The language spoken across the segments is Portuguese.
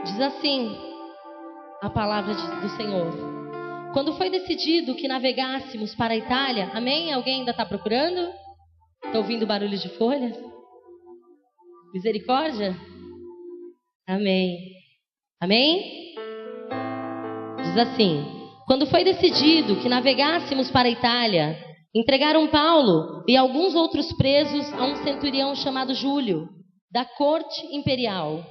Diz assim a palavra do Senhor. Quando foi decidido que navegássemos para a Itália, amém? Alguém ainda está procurando? Está ouvindo barulho de folhas? Misericórdia? Amém. Amém? Diz assim: quando foi decidido que navegássemos para a Itália, entregaram Paulo e alguns outros presos a um centurião chamado Júlio, da corte imperial,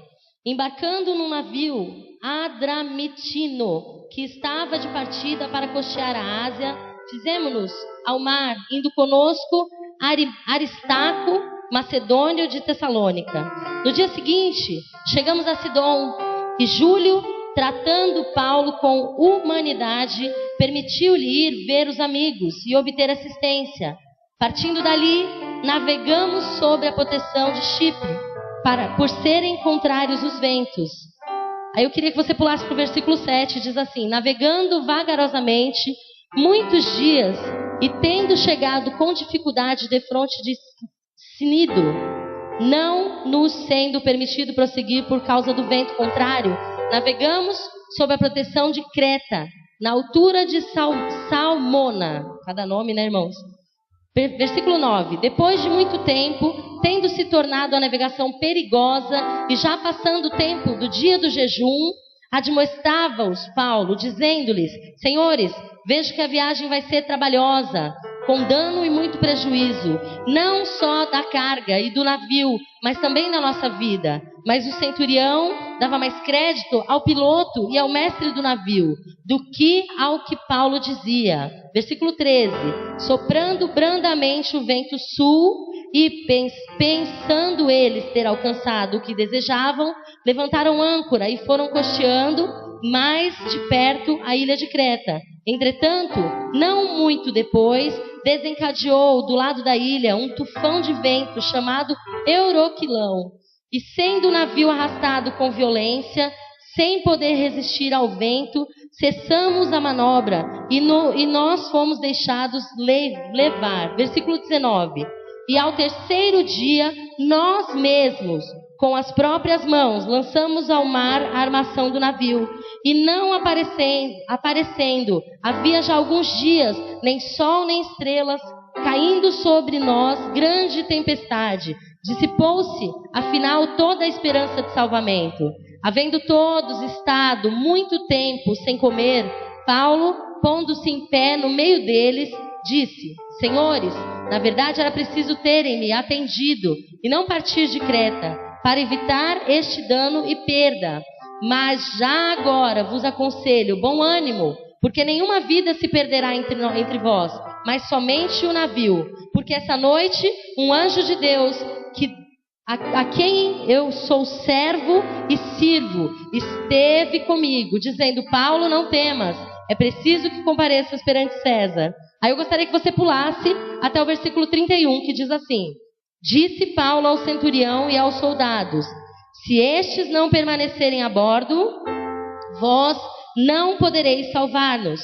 embarcando num navio adramitino, que estava de partida para costear a Ásia. Fizemos-nos ao mar, indo conosco Aristarco, macedônio de Tessalônica. No dia seguinte, chegamos a Sidom, e Júlio, tratando Paulo com humanidade, permitiu-lhe ir ver os amigos e obter assistência. Partindo dali, navegamos sobre a proteção de Chipre, por serem contrários os ventos. Aí eu queria que você pulasse para o versículo 7, diz assim: navegando vagarosamente muitos dias, e tendo chegado com dificuldade defronte de Cnido, não nos sendo permitido prosseguir por causa do vento contrário, navegamos sob a proteção de Creta, na altura de Salmona. Cada nome, né, irmãos? Versículo 9. Depois de muito tempo, tendo se tornado a navegação perigosa e já passando o tempo do dia do jejum, admoestava-os Paulo, dizendo-lhes: senhores, vejo que a viagem vai ser trabalhosa, com dano e muito prejuízo, não só da carga e do navio, mas também da nossa vida. Mas o centurião dava mais crédito ao piloto e ao mestre do navio do que ao que Paulo dizia. Versículo 13. Soprando brandamente o vento sul, e pensando eles ter alcançado o que desejavam, levantaram âncora e foram costeando mais de perto a ilha de Creta. Entretanto, não muito depois, desencadeou do lado da ilha um tufão de vento chamado Euroquilão, e sendo o navio arrastado com violência, sem poder resistir ao vento, cessamos a manobra e nós fomos deixados levar. Versículo 19. E ao terceiro dia, nós mesmos, com as próprias mãos, lançamos ao mar a armação do navio. E não aparecendo, havia já alguns dias, nem sol nem estrelas, caindo sobre nós grande tempestade. Dissipou-se, afinal, toda a esperança de salvamento. Havendo todos estado muito tempo sem comer, Paulo, pondo-se em pé no meio deles, disse: senhores, na verdade era preciso terem-me atendido e não partir de Creta, para evitar este dano e perda. Mas já agora vos aconselho bom ânimo, porque nenhuma vida se perderá entre vós, mas somente o navio. Porque essa noite um anjo de Deus, a quem eu sou servo e sirvo, esteve comigo, dizendo: Paulo, não temas, é preciso que compareças perante César. Aí eu gostaria que você pulasse até o versículo 31, que diz assim: disse Paulo ao centurião e aos soldados: se estes não permanecerem a bordo, vós não podereis salvar-nos.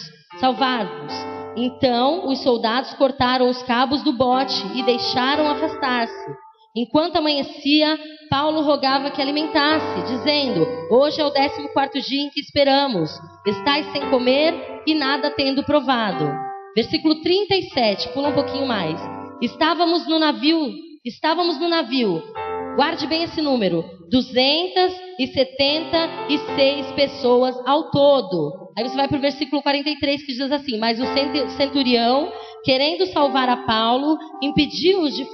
Então os soldados cortaram os cabos do bote e deixaram afastar-se. Enquanto amanhecia, Paulo rogava que alimentasse, dizendo: hoje é o 14º dia em que esperamos. Estais sem comer e nada tendo provado. Versículo 37, pula um pouquinho mais. Estávamos no navio, guarde bem esse número, 276 pessoas ao todo. Aí você vai para o versículo 43, que diz assim: mas o centurião, querendo salvar a Paulo, impediu-os de o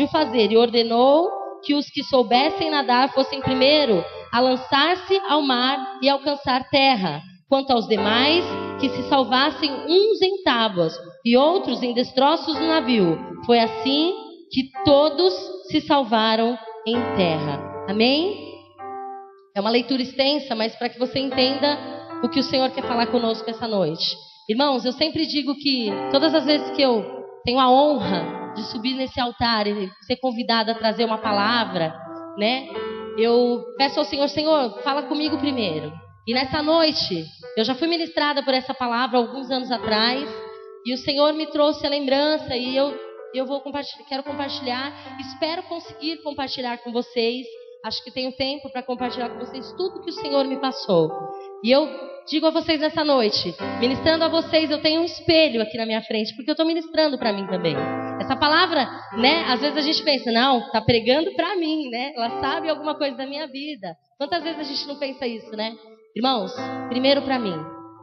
fazer e ordenou que os que soubessem nadar fossem primeiro a lançar-se ao mar e alcançar terra. Quanto aos demais, que se salvassem uns em tábuas e outros em destroços no navio. Foi assim que todos se salvaram em terra. Amém? É uma leitura extensa, mas para que você entenda o que o Senhor quer falar conosco essa noite. Irmãos, eu sempre digo que todas as vezes que eu tenho a honra de subir nesse altar e ser convidada a trazer uma palavra, né? Eu peço ao Senhor: Senhor, fala comigo primeiro. E nessa noite, eu já fui ministrada por essa palavra alguns anos atrás, e o Senhor me trouxe a lembrança, e eu quero compartilhar, espero conseguir compartilhar com vocês acho que tenho tempo para compartilhar com vocês tudo que o Senhor me passou. E eu digo a vocês nessa noite, ministrando a vocês, eu tenho um espelho aqui na minha frente, porque eu estou ministrando para mim também. Essa palavra, né, às vezes a gente pensa, não, está pregando para mim, né? Ela sabe alguma coisa da minha vida. Quantas vezes a gente não pensa isso, né? Irmãos, primeiro para mim.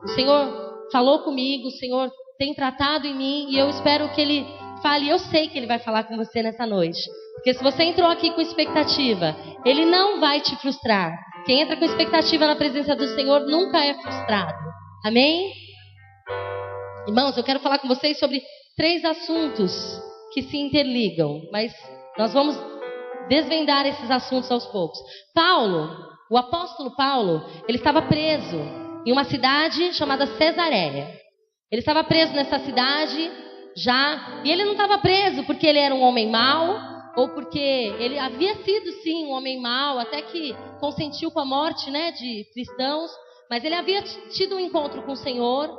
O Senhor falou comigo, o Senhor tem tratado em mim e eu espero que Ele fale. Eu sei que Ele vai falar com você nessa noite. Porque se você entrou aqui com expectativa, Ele não vai te frustrar. Quem entra com expectativa na presença do Senhor nunca é frustrado. Amém? Irmãos, eu quero falar com vocês sobre 3 assuntos que se interligam. Mas nós vamos desvendar esses assuntos aos poucos. Paulo, o apóstolo Paulo, ele estava preso em uma cidade chamada Cesareia. Ele estava preso nessa cidade já. E ele não estava preso porque ele era um homem mau, ou porque ele havia sido sim um homem mau, até que consentiu com a morte, né, de cristãos. Mas ele havia tido um encontro com o Senhor.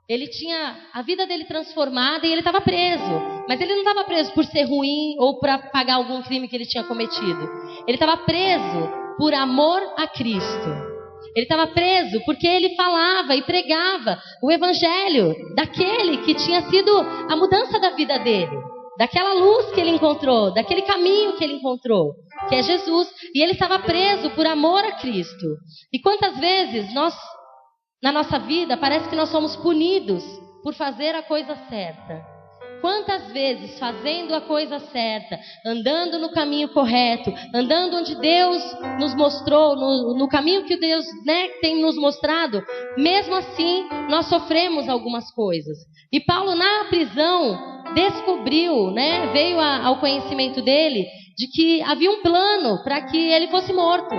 Ele tinha a vida dele transformada e ele estava preso. Mas ele não estava preso por ser ruim ou para pagar algum crime que ele tinha cometido. Ele estava preso por amor a Cristo. Ele estava preso porque ele falava e pregava o evangelho daquele que tinha sido a mudança da vida dele, daquela luz que ele encontrou, daquele caminho que ele encontrou, que é Jesus. E ele estava preso por amor a Cristo. E quantas vezes nós, na nossa vida, parece que nós somos punidos por fazer a coisa certa. Quantas vezes, fazendo a coisa certa, andando no caminho correto, andando onde Deus nos mostrou, no caminho que Deus, né, tem nos mostrado, mesmo assim, nós sofremos algumas coisas. E Paulo, na prisão, descobriu, né, veio ao conhecimento dele, de que havia um plano para que ele fosse morto.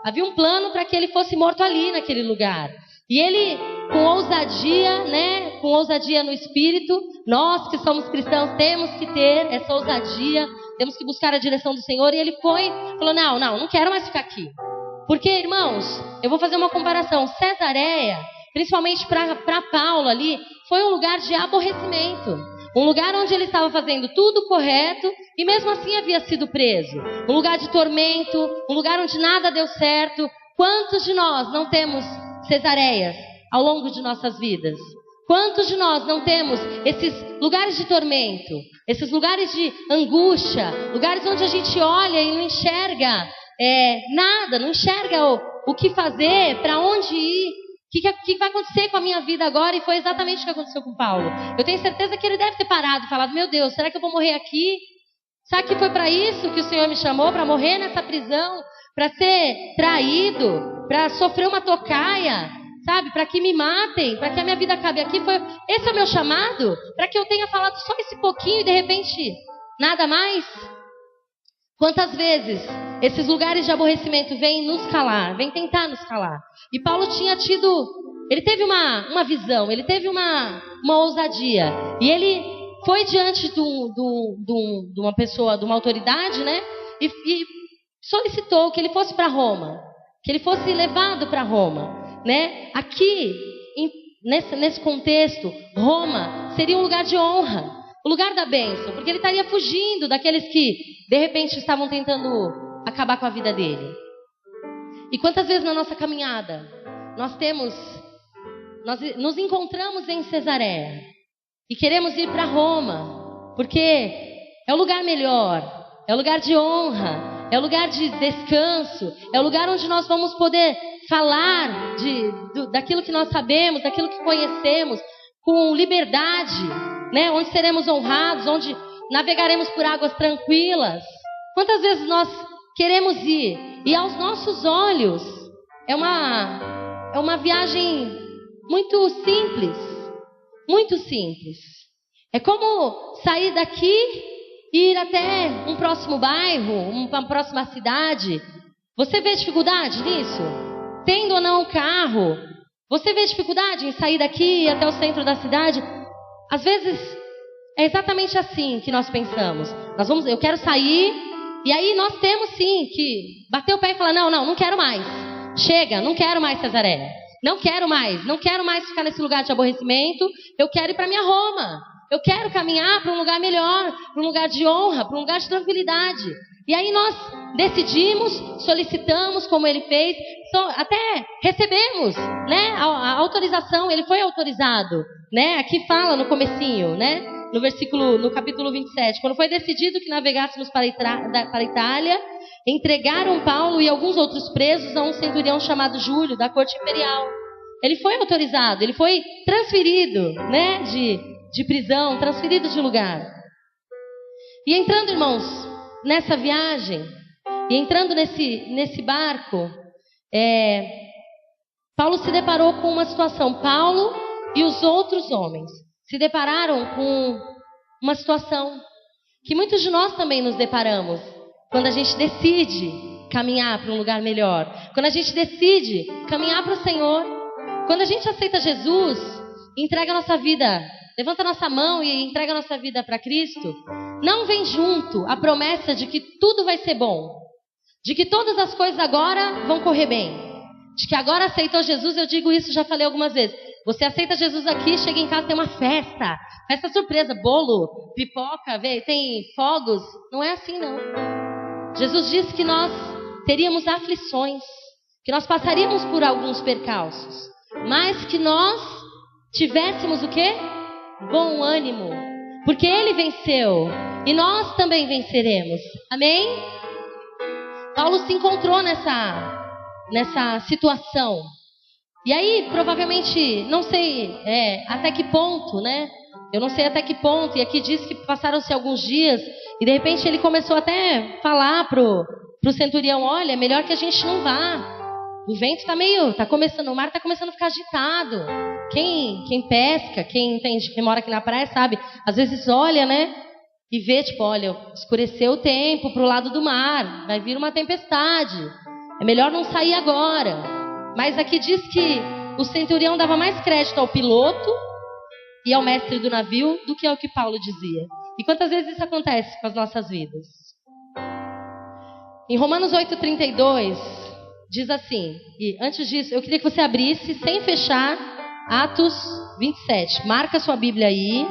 Havia um plano para que ele fosse morto ali, naquele lugar. E ele, com ousadia, né, com ousadia no espírito, nós que somos cristãos temos que ter essa ousadia, temos que buscar a direção do Senhor. E ele falou, não quero mais ficar aqui. Porque, irmãos, eu vou fazer uma comparação. Cesareia, principalmente para Paulo ali, foi um lugar de aborrecimento. Um lugar onde ele estava fazendo tudo correto e mesmo assim havia sido preso. Um lugar de tormento, um lugar onde nada deu certo. Quantos de nós não temos Cesareias ao longo de nossas vidas? Quantos de nós não temos esses lugares de tormento, esses lugares de angústia, lugares onde a gente olha e não enxerga nada, não enxerga o que fazer, para onde ir, o que vai acontecer com a minha vida agora? E foi exatamente o que aconteceu com Paulo. Eu tenho certeza que ele deve ter parado e falado, meu Deus, será que eu vou morrer aqui? Será que foi para isso que o Senhor me chamou? Para morrer nessa prisão? Para ser traído? Para sofrer uma tocaia? Sabe? Para que me matem? Para que a minha vida acabe aqui? Esse é o meu chamado? Para que eu tenha falado só esse pouquinho e de repente nada mais? Quantas vezes esses lugares de aborrecimento vêm nos calar, vêm tentar nos calar? E Paulo ele teve uma visão, ele teve uma ousadia. E ele foi diante de uma pessoa, de uma autoridade, né? E solicitou que ele fosse para Roma, que ele fosse levado para Roma, né? Aqui, nesse contexto, Roma seria um lugar de honra, o lugar da bênção, porque ele estaria fugindo daqueles que, de repente, estavam tentando acabar com a vida dele. E quantas vezes na nossa caminhada, nós nos encontramos em Cesareia e queremos ir para Roma, porque é o lugar melhor, é o lugar de honra, é o lugar de descanso, é o lugar onde nós vamos poder falar daquilo que nós sabemos, daquilo que conhecemos, com liberdade, né? Onde seremos honrados, onde navegaremos por águas tranquilas. Quantas vezes nós queremos ir e aos nossos olhos é uma viagem muito simples, muito simples. É como sair daqui e ir até um próximo bairro, uma próxima cidade. Você vê dificuldade nisso? Tendo ou não um carro, você vê dificuldade em sair daqui e até o centro da cidade? Às vezes é exatamente assim que nós pensamos. Eu quero sair, e aí nós temos sim que bater o pé e falar, não quero mais. Chega, não quero mais Cesareia. Não quero mais ficar nesse lugar de aborrecimento. Eu quero ir para minha Roma. Eu quero caminhar para um lugar melhor, para um lugar de honra, para um lugar de tranquilidade. E aí nós decidimos, solicitamos como ele fez, até recebemos, né, a autorização, ele foi autorizado, né? Aqui fala no comecinho, né? No capítulo 27, quando foi decidido que navegássemos para a Itália, entregaram Paulo e alguns outros presos a um centurião chamado Júlio, da corte imperial. Ele foi autorizado, ele foi transferido, né, de prisão, transferido de lugar. E entrando, irmãos, nessa viagem, e entrando nesse barco, Paulo se deparou com uma situação. Paulo e os outros homens se depararam com uma situação que muitos de nós também nos deparamos quando a gente decide caminhar para um lugar melhor, quando a gente decide caminhar para o Senhor, quando a gente aceita Jesus, entrega a nossa vida, levanta a nossa mão e entrega a nossa vida para Cristo, não vem junto a promessa de que tudo vai ser bom, de que todas as coisas agora vão correr bem, de que agora aceitou Jesus. Eu digo isso, já falei algumas vezes. Você aceita Jesus aqui, chega em casa, tem uma festa surpresa, bolo, pipoca, tem fogos. Não é assim, não. Jesus disse que nós teríamos aflições, que nós passaríamos por alguns percalços, mas que nós tivéssemos o quê? Bom ânimo, porque Ele venceu e nós também venceremos. Amém? Paulo se encontrou nessa situação. E aí, provavelmente, não sei até que ponto, né? Eu não sei até que ponto, e aqui diz que passaram-se alguns dias, e de repente ele começou até a falar pro centurião: olha, é melhor que a gente não vá. O vento tá começando, o mar tá começando a ficar agitado. Quem pesca, quem mora aqui na praia sabe, às vezes olha, né? E vê, tipo, olha, escureceu o tempo pro lado do mar, vai vir uma tempestade. É melhor não sair agora. Mas aqui diz que o centurião dava mais crédito ao piloto e ao mestre do navio do que ao que Paulo dizia. E quantas vezes isso acontece com as nossas vidas? Em Romanos 8:32 diz assim, e antes disso eu queria que você abrisse sem fechar Atos 27. Marca sua Bíblia aí,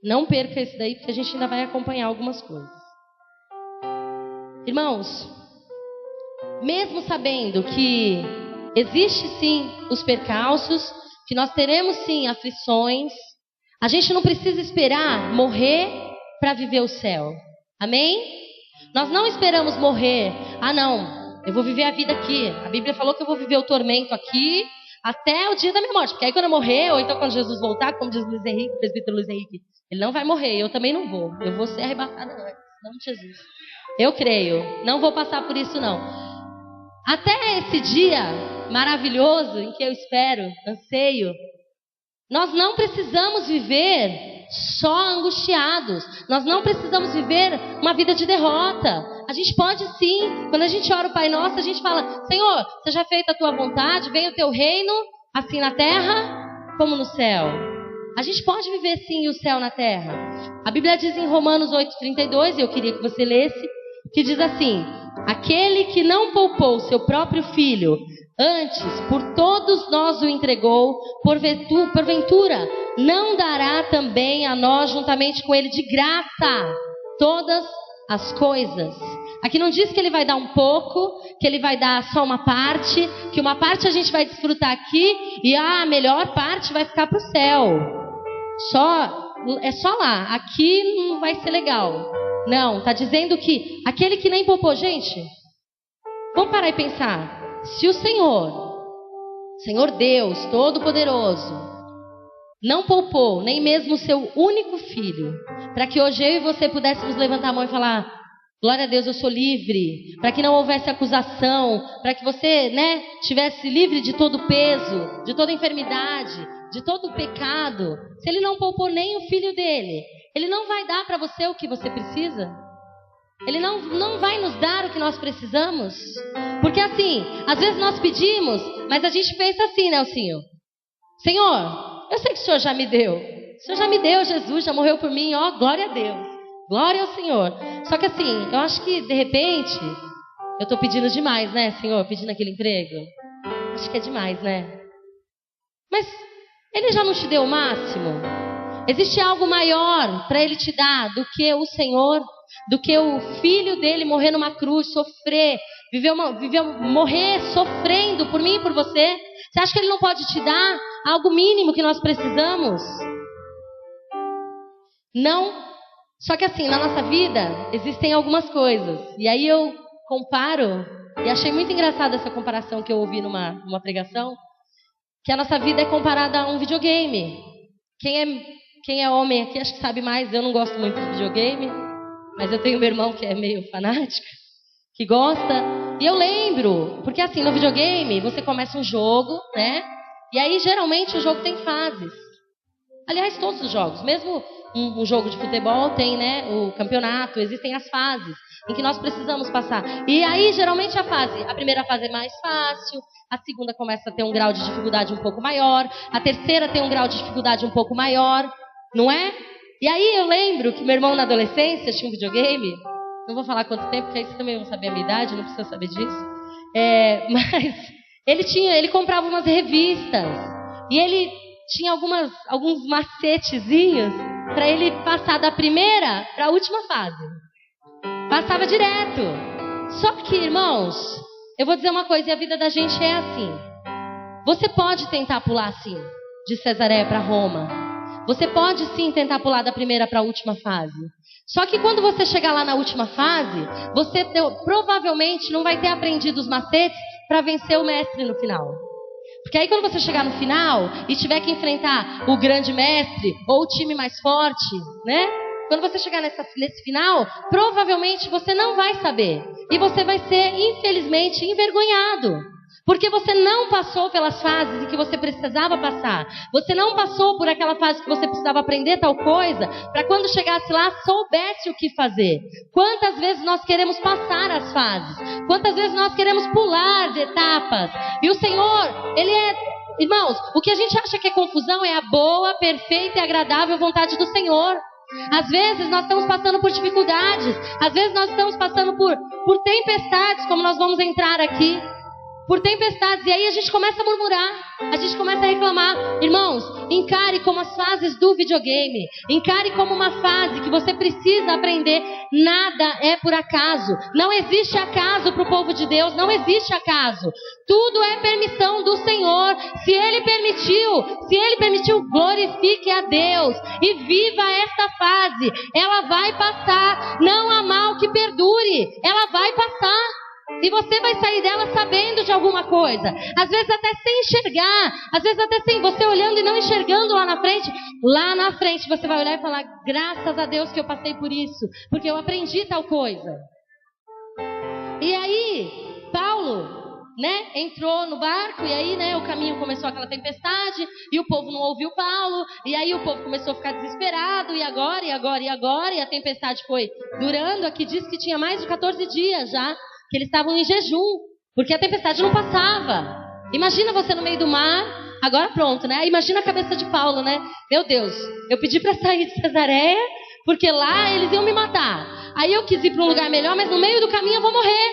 não perca esse daí porque a gente ainda vai acompanhar algumas coisas. Irmãos, mesmo sabendo que existe sim os percalços, que nós teremos sim aflições, a gente não precisa esperar morrer para viver o céu. Amém? Nós não esperamos morrer. Ah, não, eu vou viver a vida aqui. A Bíblia falou que eu vou viver o tormento aqui até o dia da minha morte. Porque aí quando eu morrer, ou então quando Jesus voltar, como diz Luiz Henrique, o presbítero Luiz Henrique, ele não vai morrer, eu também não vou. Eu vou ser arrebatada antes, em nome de Jesus. Eu creio, não vou passar por isso não. Até esse dia maravilhoso em que eu espero, anseio, nós não precisamos viver só angustiados. Nós não precisamos viver uma vida de derrota. A gente pode sim, quando a gente ora o Pai Nosso, a gente fala: Senhor, seja feita a tua vontade, venha o teu reino, assim na terra como no céu. A gente pode viver sim o céu na terra. A Bíblia diz em Romanos 8:32, e eu queria que você lesse, que diz assim: aquele que não poupou seu próprio filho, antes por todos nós o entregou, porventura não dará também a nós juntamente com ele de graça todas as coisas. Aqui não diz que ele vai dar um pouco, que ele vai dar só uma parte, que uma parte a gente vai desfrutar aqui e a melhor parte vai ficar para o céu. É só lá, aqui não vai ser legal. Não, está dizendo que aquele que nem poupou, gente, vamos parar e pensar. Se o Senhor Deus Todo-Poderoso, não poupou nem mesmo o seu único filho, para que hoje eu e você pudéssemos levantar a mão e falar: glória a Deus, eu sou livre, para que não houvesse acusação, para que você, né, tivesse livre de todo peso, de toda enfermidade, de todo pecado. Se Ele não poupou nem o filho dele, Ele não vai dar para você o que você precisa? Ele não vai nos dar o que nós precisamos? Porque assim, às vezes nós pedimos, mas a gente pensa assim, né, Elcinho? Senhor, eu sei que o Senhor já me deu. O Senhor já me deu, Jesus já morreu por mim, ó, glória a Deus. Glória ao Senhor. Só que assim, eu acho que de repente, eu estou pedindo demais, né, Senhor? Pedindo aquele emprego. Acho que é demais, né? Mas Ele já não te deu o máximo? Existe algo maior para Ele te dar do que o Senhor? do que o filho dele morrer numa cruz, sofrer, morrer sofrendo por mim e por você? Você acha que ele não pode te dar algo mínimo que nós precisamos? Não. Só que assim, na nossa vida existem algumas coisas. E aí eu comparo, e achei muito engraçada essa comparação que eu ouvi numa pregação, que a nossa vida é comparada a um videogame. Quem é homem aqui acho que sabe mais. Eu não gosto muito de videogame, mas eu tenho meu irmão que é meio fanático, que gosta. E eu lembro, porque assim, no videogame você começa um jogo, né? E aí geralmente o jogo tem fases. Aliás, todos os jogos, mesmo um jogo de futebol tem, né, o campeonato, existem as fases em que nós precisamos passar. E aí, geralmente, a primeira fase é mais fácil, a segunda começa a ter um grau de dificuldade um pouco maior, a terceira tem um grau de dificuldade um pouco maior, não é? E aí eu lembro que meu irmão na adolescência tinha um videogame, não vou falar quanto tempo, porque aí vocês também vão saber a minha idade, não precisa saber disso. Mas ele comprava umas revistas, e ele tinha alguns macetezinhos para ele passar da primeira para a última fase. Passava direto. Só que, irmãos, eu vou dizer uma coisa, e a vida da gente é assim. Você pode tentar pular assim, de Cesareia para Roma. Você pode sim tentar pular da primeira para a última fase. Só que quando você chegar lá na última fase, você provavelmente não vai ter aprendido os macetes para vencer o mestre no final. Porque aí quando você chegar no final e tiver que enfrentar o grande mestre ou o time mais forte, né? Quando você chegar nesse final, provavelmente você não vai saber. E você vai ser, infelizmente, envergonhado. Porque você não passou pelas fases em que você precisava passar. Você não passou por aquela fase que você precisava aprender tal coisa, para quando chegasse lá, soubesse o que fazer. Quantas vezes nós queremos passar as fases? Quantas vezes nós queremos pular de etapas? E o Senhor, Ele é... Irmãos, o que a gente acha que é confusão é a boa, perfeita e agradável vontade do Senhor. Às vezes nós estamos passando por dificuldades. Às vezes nós estamos passando por tempestades, como nós vamos entrar aqui. Por tempestades, e aí a gente começa a murmurar, a gente começa a reclamar. Irmãos, encare como as fases do videogame, encare como uma fase que você precisa aprender. Nada é por acaso, não existe acaso para o povo de Deus, não existe acaso. Tudo é permissão do Senhor. Se Ele permitiu, glorifique a Deus e viva esta fase. Ela vai passar, não há mal que perdure, ela vai passar. E você vai sair dela sabendo de alguma coisa. Às vezes até sem enxergar. Às vezes até sem você olhando e não enxergando lá na frente. Lá na frente você vai olhar e falar: graças a Deus que eu passei por isso, porque eu aprendi tal coisa. E aí, Paulo, né, entrou no barco. E aí, né, o caminho começou aquela tempestade. E o povo não ouviu Paulo. E aí o povo começou a ficar desesperado. E agora? E a tempestade foi durando. Aqui diz que tinha mais de 14 dias já que eles estavam em jejum, porque a tempestade não passava. Imagina você no meio do mar, agora pronto, né? Imagina a cabeça de Paulo, né? Meu Deus, eu pedi para sair de Cesareia, porque lá eles iam me matar. Aí eu quis ir para um lugar melhor, mas no meio do caminho eu vou morrer.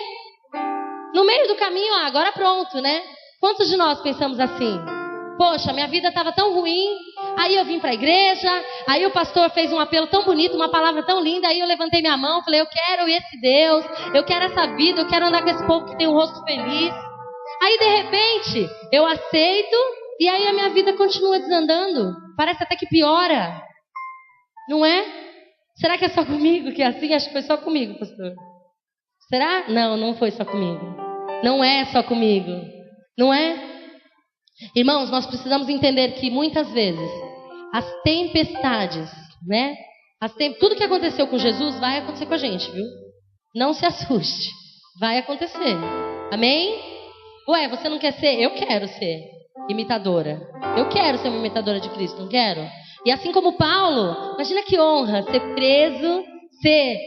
No meio do caminho, agora pronto, né? Quantos de nós pensamos assim? Poxa, minha vida estava tão ruim, aí eu vim para a igreja, aí o pastor fez um apelo tão bonito, uma palavra tão linda, aí eu levantei minha mão, falei: eu quero esse Deus, eu quero essa vida, eu quero andar com esse povo que tem um rosto feliz. Aí de repente, eu aceito, e aí a minha vida continua desandando, parece até que piora, não é? Será que é só comigo que é assim? Acho que foi só comigo, pastor. Será? Não, não foi só comigo, não é só comigo, não é? Irmãos, nós precisamos entender que muitas vezes as tempestades, né? Tudo que aconteceu com Jesus vai acontecer com a gente, viu? Não se assuste, vai acontecer. Amém? Ué, você não quer ser? Eu quero ser imitadora. Eu quero ser uma imitadora de Cristo, não quero? E assim como Paulo, imagina que honra ser preso, ser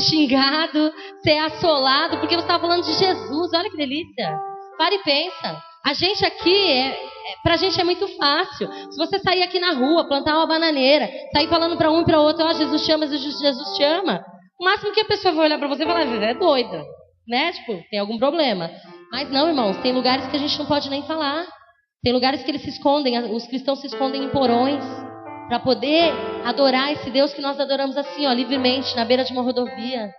xingado, ser assolado, porque você estava falando de Jesus. Olha que delícia. Para e pensa. A gente aqui, pra gente é muito fácil. Se você sair aqui na rua, plantar uma bananeira, sair falando para um e para outro: ó, Jesus te ama, Jesus te ama. O máximo que a pessoa vai olhar para você e falar: é doida, né? Tipo, tem algum problema. Mas não, irmãos, tem lugares que a gente não pode nem falar. Tem lugares que eles se escondem, os cristãos se escondem em porões. para poder adorar esse Deus que nós adoramos assim, ó, livremente, na beira de uma rodovia.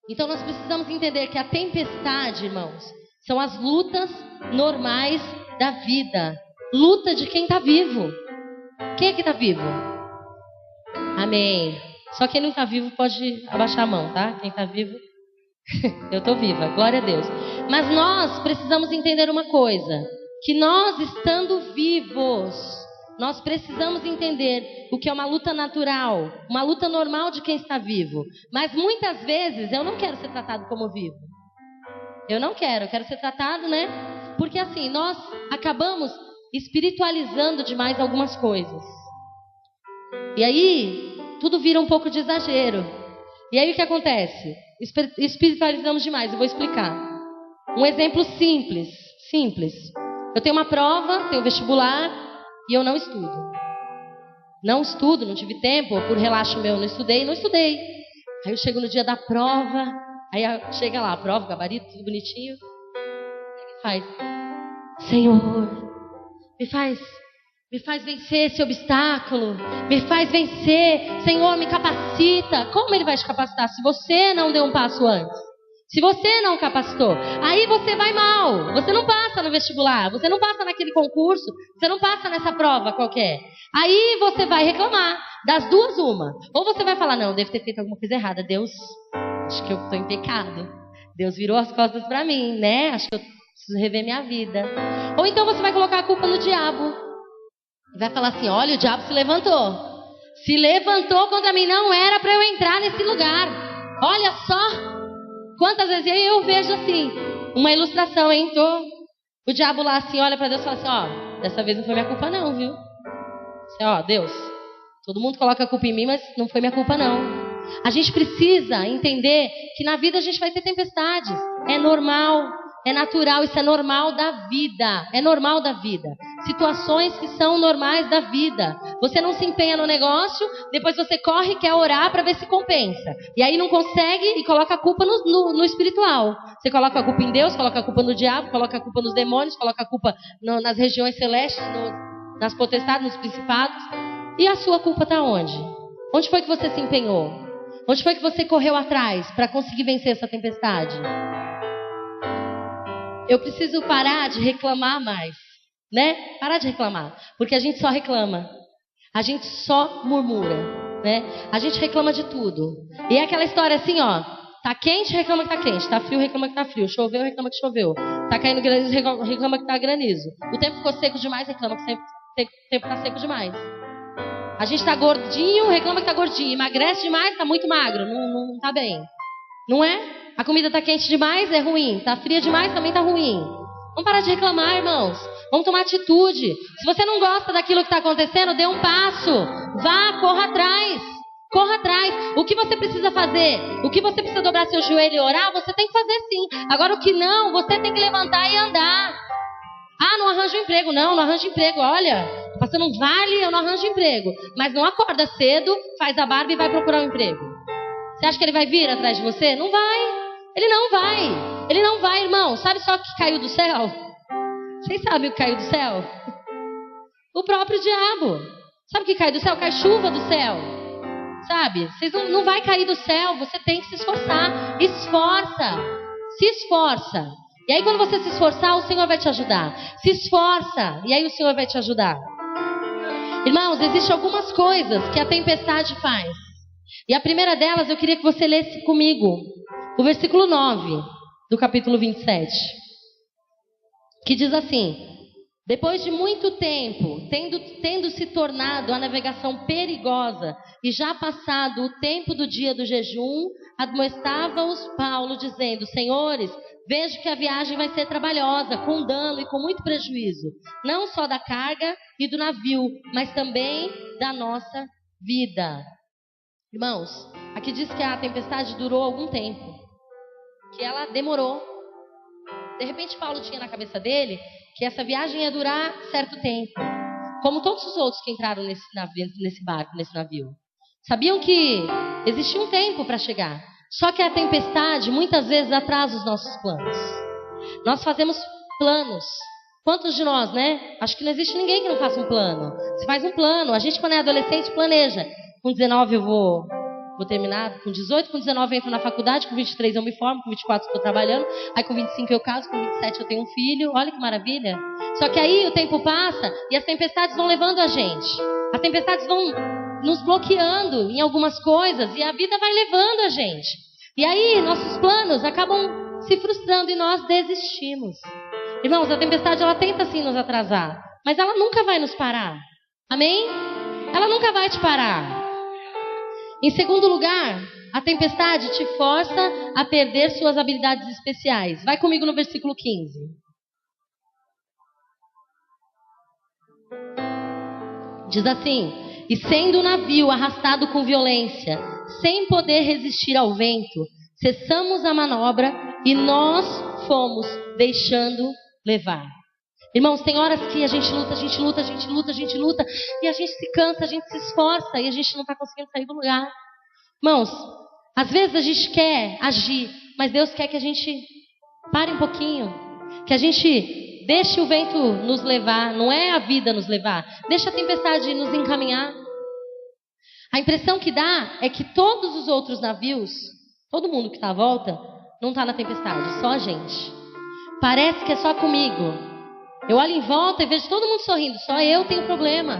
Então nós precisamos entender que a tempestade, irmãos, são as lutas normais da vida. Luta de quem está vivo. Quem é que está vivo? Amém. Só quem não está vivo pode abaixar a mão, tá? Quem está vivo, eu estou viva, glória a Deus. Mas nós precisamos entender uma coisa, que nós estando vivos, nós precisamos entender o que é uma luta natural, uma luta normal de quem está vivo. Mas muitas vezes eu não quero ser tratado como vivo. Eu quero ser tratado, né? Porque assim, nós acabamos espiritualizando demais algumas coisas. E aí, tudo vira um pouco de exagero. E aí o que acontece? Espiritualizamos demais, eu vou explicar. Um exemplo simples. Eu tenho uma prova, tenho vestibular e eu não estudo. Não tive tempo, ou por relaxo meu, não estudei. Aí eu chego no dia da prova, aí chega lá a prova, gabarito, tudo bonitinho. Aí faz, Senhor, me faz vencer esse obstáculo, me faz vencer, Senhor, me capacita. Como Ele vai te capacitar se você não deu um passo antes? Se você não capacitou, aí você vai mal, você não passa no vestibular, você não passa naquele concurso, você não passa nessa prova qualquer. Aí você vai reclamar, das duas uma. Ou você vai falar, não, devo ter feito alguma coisa errada, Deus, acho que eu estou em pecado. Deus virou as costas para mim, né? Acho que eu preciso rever minha vida. Ou então você vai colocar a culpa no diabo. Vai falar assim, olha, o diabo se levantou. Se levantou contra mim, não era para eu entrar nesse lugar. Olha só. Quantas vezes eu vejo assim, uma ilustração, hein? O diabo lá assim, olha para Deus e fala assim, ó, dessa vez não foi minha culpa não, viu? Assim, ó, Deus, todo mundo coloca a culpa em mim, mas não foi minha culpa não. A gente precisa entender que na vida a gente vai ter tempestades. É normal, é natural, isso é normal da vida. É normal da vida. Situações que são normais da vida. Você não se empenha no negócio, depois você corre e quer orar para ver se compensa. E aí não consegue e coloca a culpa no espiritual. Você coloca a culpa em Deus, coloca a culpa no diabo, coloca a culpa nos demônios, coloca a culpa nas regiões celestes, nas potestades, nos principados. E a sua culpa está onde? Onde foi que você se empenhou? Onde foi que você correu atrás para conseguir vencer essa tempestade? Eu preciso parar de reclamar mais, né? Parar de reclamar, porque a gente só reclama, a gente só murmura, né? A gente reclama de tudo. E é aquela história assim, ó, tá quente, reclama que tá quente, tá frio, reclama que tá frio, choveu, reclama que choveu, tá caindo granizo, reclama que tá granizo. O tempo ficou seco demais, reclama que o tempo tá seco demais. A gente tá gordinho, reclama que tá gordinho, emagrece demais, tá muito magro, não tá bem, não é? A comida tá quente demais, é ruim. Tá fria demais, também tá ruim. Vamos parar de reclamar, irmãos. Vamos tomar atitude. Se você não gosta daquilo que está acontecendo, dê um passo. Vá, corra atrás. Corra atrás. O que você precisa fazer? O que você precisa dobrar seu joelho e orar? Você tem que fazer sim. Agora o que não, você tem que levantar e andar. Ah, não arranjo emprego. Não arranjo emprego. Olha, tô passando um vale, eu não arranjo emprego. Mas não acorda cedo, faz a barba e vai procurar um emprego. Você acha que ele vai vir atrás de você? Não vai. Ele não vai. Ele não vai, irmão. Sabe só o que caiu do céu? Vocês sabem o que caiu do céu? O próprio diabo. Sabe o que cai do céu? Cai chuva do céu. Sabe? Vocês não vai cair do céu. Você tem que se esforçar. Esforça. Se esforça. E aí quando você se esforçar, o Senhor vai te ajudar. Se esforça. E aí o Senhor vai te ajudar. Irmãos, existem algumas coisas que a tempestade faz. E a primeira delas eu queria que você lesse comigo. O versículo 9 do capítulo 27, que diz assim: depois de muito tempo, tendo se tornado a navegação perigosa e já passado o tempo do dia do jejum, admoestava-os Paulo, dizendo: Senhores, vejo que a viagem vai ser trabalhosa, com dano e com muito prejuízo, não só da carga e do navio, mas também da nossa vida. Irmãos, aqui diz que a tempestade durou algum tempo, que ela demorou. De repente Paulo tinha na cabeça dele que essa viagem ia durar certo tempo, como todos os outros que entraram nesse barco, nesse navio. Sabiam que existia um tempo para chegar. Só que a tempestade muitas vezes atrasa os nossos planos. Nós fazemos planos. Quantos de nós, né? Acho que não existe ninguém que não faça um plano. Você faz um plano. A gente, quando é adolescente, planeja. Com 19 eu vou terminar, com 18, com 19 eu entro na faculdade, com 23 eu me formo, com 24 estou trabalhando, aí com 25 eu caso, com 27 eu tenho um filho. Olha que maravilha. Só que aí o tempo passa e as tempestades vão levando a gente. As tempestades vão nos bloqueando em algumas coisas e a vida vai levando a gente. E aí nossos planos acabam se frustrando e nós desistimos. Irmãos, a tempestade ela tenta sim nos atrasar, mas ela nunca vai nos parar. Amém? Ela nunca vai te parar. Em segundo lugar, a tempestade te força a perder suas habilidades especiais. Vai comigo no versículo 15. Diz assim: e sendo o navio arrastado com violência, sem poder resistir ao vento, cessamos a manobra e nós fomos deixando levar. Irmãos, tem horas que a gente luta, e a gente se cansa, a gente se esforça e a gente não está conseguindo sair do lugar. Irmãos, às vezes a gente quer agir, mas Deus quer que a gente pare um pouquinho, que a gente deixe o vento nos levar, não é a vida nos levar, deixa a tempestade nos encaminhar. A impressão que dá é que todos os outros navios, todo mundo que está à volta, não está na tempestade, só a gente. Parece que é só comigo. Eu olho em volta e vejo todo mundo sorrindo. Só eu tenho problema.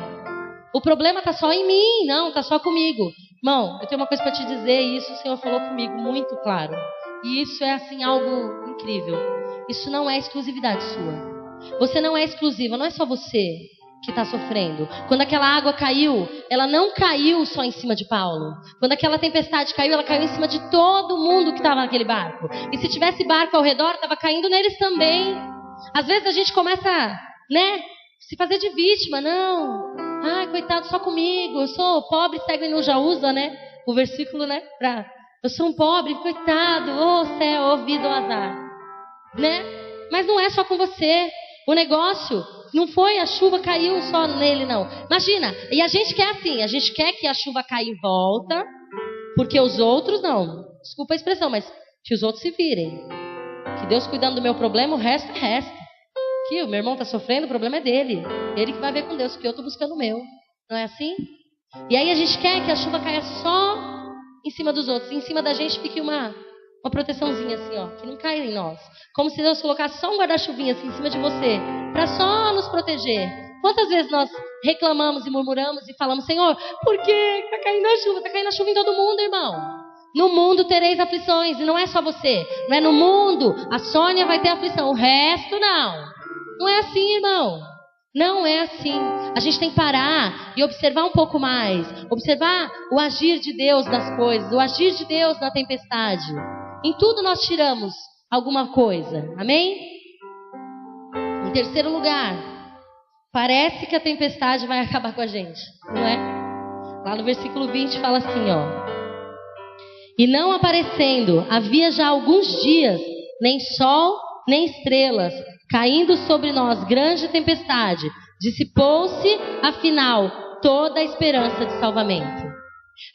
O problema está só em mim. Não, está só comigo. Irmão, eu tenho uma coisa para te dizer. E isso o Senhor falou comigo muito claro. E isso é assim algo incrível. Isso não é exclusividade sua. Você não é exclusiva. Não é só você que está sofrendo. Quando aquela água caiu, ela não caiu só em cima de Paulo. Quando aquela tempestade caiu, ela caiu em cima de todo mundo que estava naquele barco. E se tivesse barco ao redor, estava caindo neles também. Às vezes a gente começa, né, se fazer de vítima. Não, ai, coitado, só comigo. Eu sou pobre, cego e não já usa, né? O versículo, né? Eu sou um pobre, coitado, ô céu, ô vida, ô azar, né? Mas não é só com você. O negócio não foi a chuva caiu só nele, não. Imagina, e a gente quer assim, a gente quer que a chuva caia em volta, porque os outros não. Desculpa a expressão, mas que os outros se virem. Que Deus cuidando do meu problema, o resto é resto. Que o meu irmão está sofrendo, o problema é dele. Ele que vai ver com Deus, que eu estou buscando o meu. Não é assim? E aí a gente quer que a chuva caia só em cima dos outros. E em cima da gente fique uma proteçãozinha assim, ó, que não caia em nós. Como se Deus colocasse só um guarda-chuvinha assim em cima de você, para só nos proteger. Quantas vezes nós reclamamos e murmuramos e falamos: Senhor, por que está caindo a chuva? Está caindo a chuva em todo mundo, irmão. No mundo tereis aflições, e não é só você. Não é no mundo, a Sônia vai ter aflição, o resto não. Não é assim, irmão. Não é assim. A gente tem que parar e observar um pouco mais. Observar o agir de Deus nas coisas, o agir de Deus na tempestade. Em tudo nós tiramos alguma coisa. Amém? Em terceiro lugar, parece que a tempestade vai acabar com a gente, não é? Lá no versículo 20 fala assim, ó: e não aparecendo, havia já alguns dias, nem sol, nem estrelas, caindo sobre nós grande tempestade, dissipou-se, afinal, toda a esperança de salvamento.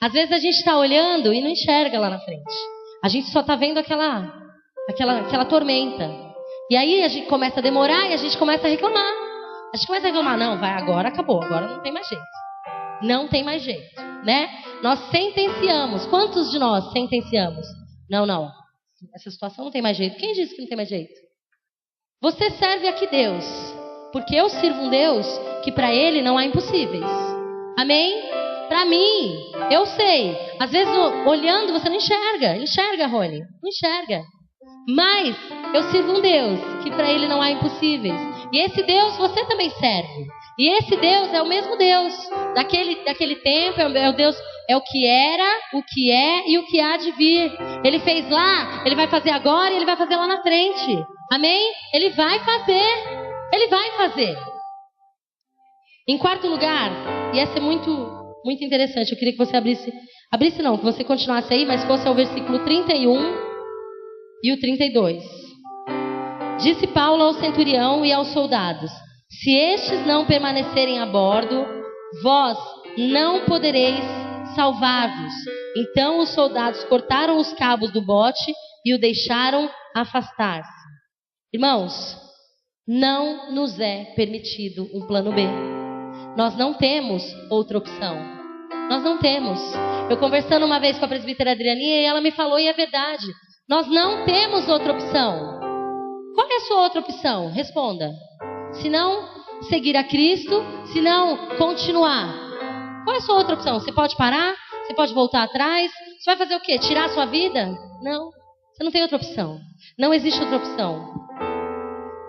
Às vezes a gente está olhando e não enxerga lá na frente. A gente só está vendo aquela tormenta. E aí a gente começa a demorar e a gente começa a reclamar. A gente começa a reclamar: não, vai, agora acabou, agora não tem mais jeito. Não tem mais jeito, né? Nós sentenciamos. Quantos de nós sentenciamos? Não. Essa situação não tem mais jeito. Quem disse que não tem mais jeito? Você serve a que Deus? Porque eu sirvo um Deus que para Ele não há impossíveis. Amém? Para mim, eu sei. Às vezes olhando você não enxerga. Enxerga, Rony? Não enxerga. Mas eu sirvo um Deus que para Ele não há impossíveis. E esse Deus você também serve. E esse Deus é o mesmo Deus daquele tempo, é o Deus, é o que era, o que é e o que há de vir. Ele fez lá, Ele vai fazer agora e Ele vai fazer lá na frente. Amém? Ele vai fazer. Ele vai fazer. Em quarto lugar, e essa é muito, muito interessante, eu queria que você abrisse não, que você continuasse aí, mas fosse ao versículo 31 e o 32. Disse Paulo ao centurião e aos soldados: se estes não permanecerem a bordo, vós não podereis salvar-vos. Então os soldados cortaram os cabos do bote e o deixaram afastar-se. Irmãos, não nos é permitido um plano B. Nós não temos outra opção. Nós não temos. Eu conversando uma vez com a presbítera Adrianinha e ela me falou, e é verdade. Nós não temos outra opção. Qual é a sua outra opção? Responda. Se não seguir a Cristo, se não continuar. Qual é a sua outra opção? Você pode parar? Você pode voltar atrás? Você vai fazer o quê? Tirar a sua vida? Não. Você não tem outra opção. Não existe outra opção.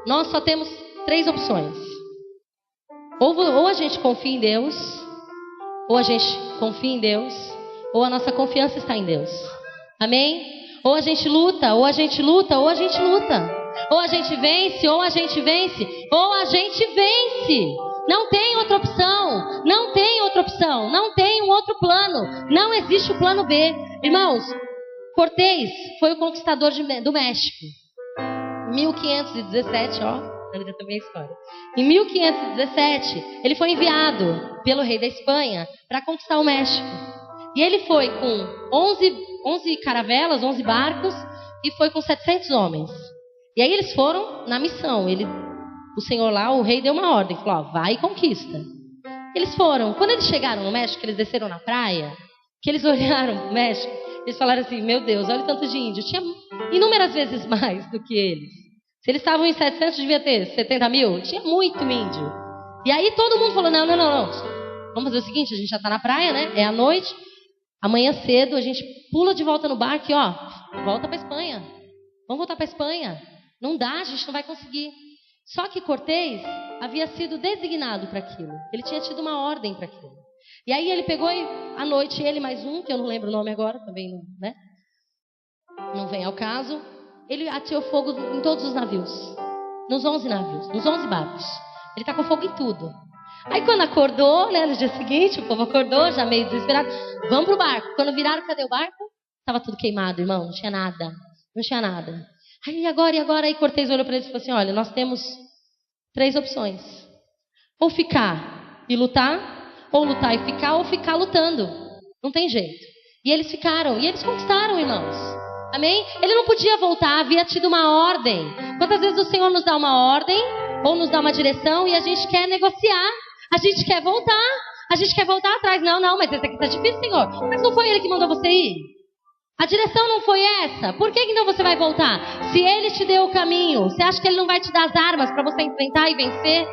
Nós só temos 3 opções. Ou a gente confia em Deus, ou a gente confia em Deus, ou a nossa confiança está em Deus. Amém? Ou a gente luta, ou a gente luta, ou a gente luta. Ou a gente vence, ou a gente vence, ou a gente vence. Não tem outra opção. Não tem outra opção. Não tem um outro plano. Não existe o plano B. Irmãos, Cortés foi o conquistador do México. 1517, ainda também a história. Em 1517, ele foi enviado pelo rei da Espanha para conquistar o México. E ele foi com 11 caravelas, 11 barcos, e foi com 700 homens. E aí eles foram na missão. O senhor lá, o rei, deu uma ordem, falou, vai e conquista. Eles foram. Quando eles chegaram no México, eles desceram na praia, que eles olharam o México, eles falaram assim, meu Deus, olha o tanto de índio. Tinha inúmeras vezes mais do que eles. Se eles estavam em 700, devia ter 70 mil. Tinha muito índio. E aí todo mundo falou, não. Vamos fazer o seguinte, a gente já está na praia, né? É à noite. Amanhã cedo a gente pula de volta no barco e volta para a Espanha. Vamos voltar para a Espanha. Não dá, a gente não vai conseguir. Só que Cortés havia sido designado para aquilo. Ele tinha tido uma ordem para aquilo. E aí ele pegou e à noite ele mais um, que eu não lembro o nome agora, também não vem ao caso. Ele ateou fogo em todos os navios. Nos 11 navios, nos 11 barcos. Ele está com fogo em tudo. Aí quando acordou, no dia seguinte, o povo acordou, já meio desesperado. Vamos pro barco. Quando viraram, cadê o barco? Estava tudo queimado, irmão. Não tinha nada. Não tinha nada. Aí agora? Aí Cortés olhou para eles e falou assim, olha, nós temos 3 opções. Ou ficar e lutar, ou lutar e ficar, ou ficar lutando. Não tem jeito. E eles ficaram. E eles conquistaram, irmãos. Amém? Ele não podia voltar, havia tido uma ordem. Quantas vezes o Senhor nos dá uma ordem, ou nos dá uma direção, e a gente quer negociar. A gente quer voltar. A gente quer voltar atrás. Não, mas esse aqui está difícil, Senhor. Mas não foi Ele que mandou você ir? A direção não foi essa. Por que então você vai voltar? Se Ele te deu o caminho, você acha que Ele não vai te dar as armas para você enfrentar e vencer?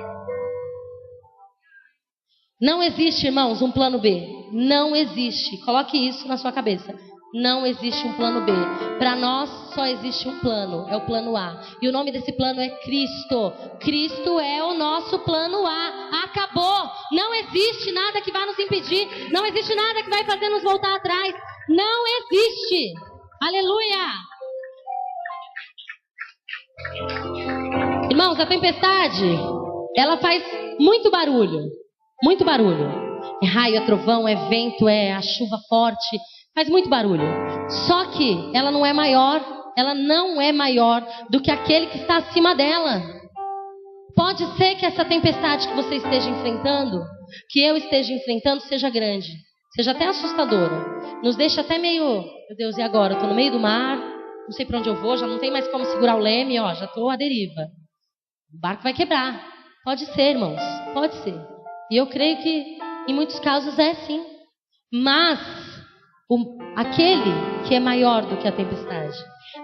Não existe, irmãos, um plano B. Não existe. Coloque isso na sua cabeça. Não existe um plano B. Para nós só existe um plano. É o plano A. E o nome desse plano é Cristo. Cristo é o nosso plano A. Acabou. Não existe nada que vai nos impedir. Não existe nada que vai fazer nos voltar atrás. Não existe. Aleluia. Irmãos, a tempestade, ela faz muito barulho. Muito barulho. É raio, é trovão, é vento, é a chuva forte. Faz muito barulho. Só que ela não é maior do que aquele que está acima dela. Pode ser que essa tempestade que você esteja enfrentando, que eu esteja enfrentando, seja grande. Seja até assustadora. Nos deixa até meio, meu Deus, e agora? Eu estou no meio do mar, não sei para onde eu vou, já não tem mais como segurar o leme, já estou à deriva. O barco vai quebrar. Pode ser, irmãos, pode ser. E eu creio que em muitos casos é sim. Mas aquele que é maior do que a tempestade,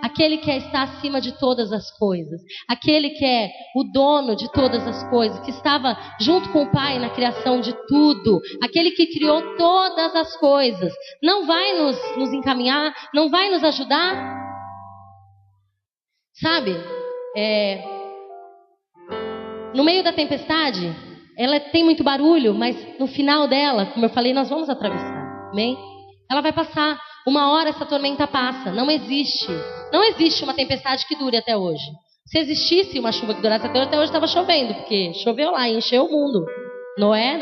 aquele que está acima de todas as coisas, aquele que é o dono de todas as coisas, que estava junto com o Pai na criação de tudo, aquele que criou todas as coisas, não vai nos encaminhar, não vai nos ajudar? Sabe, no meio da tempestade, ela tem muito barulho, mas no final dela, como eu falei, nós vamos atravessar, amém? Ela vai passar. Uma hora essa tormenta passa. Não existe uma tempestade que dure até hoje. Se existisse uma chuva que durasse até hoje estava chovendo, porque choveu lá e encheu o mundo. Noé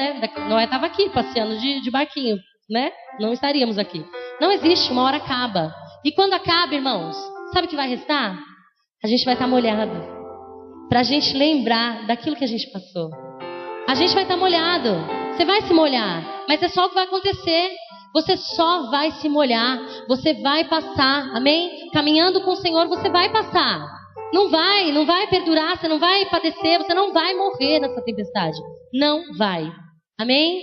estava aqui passeando de barquinho, né? Não estaríamos aqui. Não existe, uma hora acaba. E quando acaba, irmãos, sabe o que vai restar? A gente vai estar molhado. Para a gente lembrar daquilo que a gente passou. A gente vai estar molhado. Você vai se molhar, mas é só o que vai acontecer. Você só vai se molhar, você vai passar, amém? Caminhando com o Senhor, você vai passar. Não vai perdurar, você não vai padecer, você não vai morrer nessa tempestade. Não vai. Amém?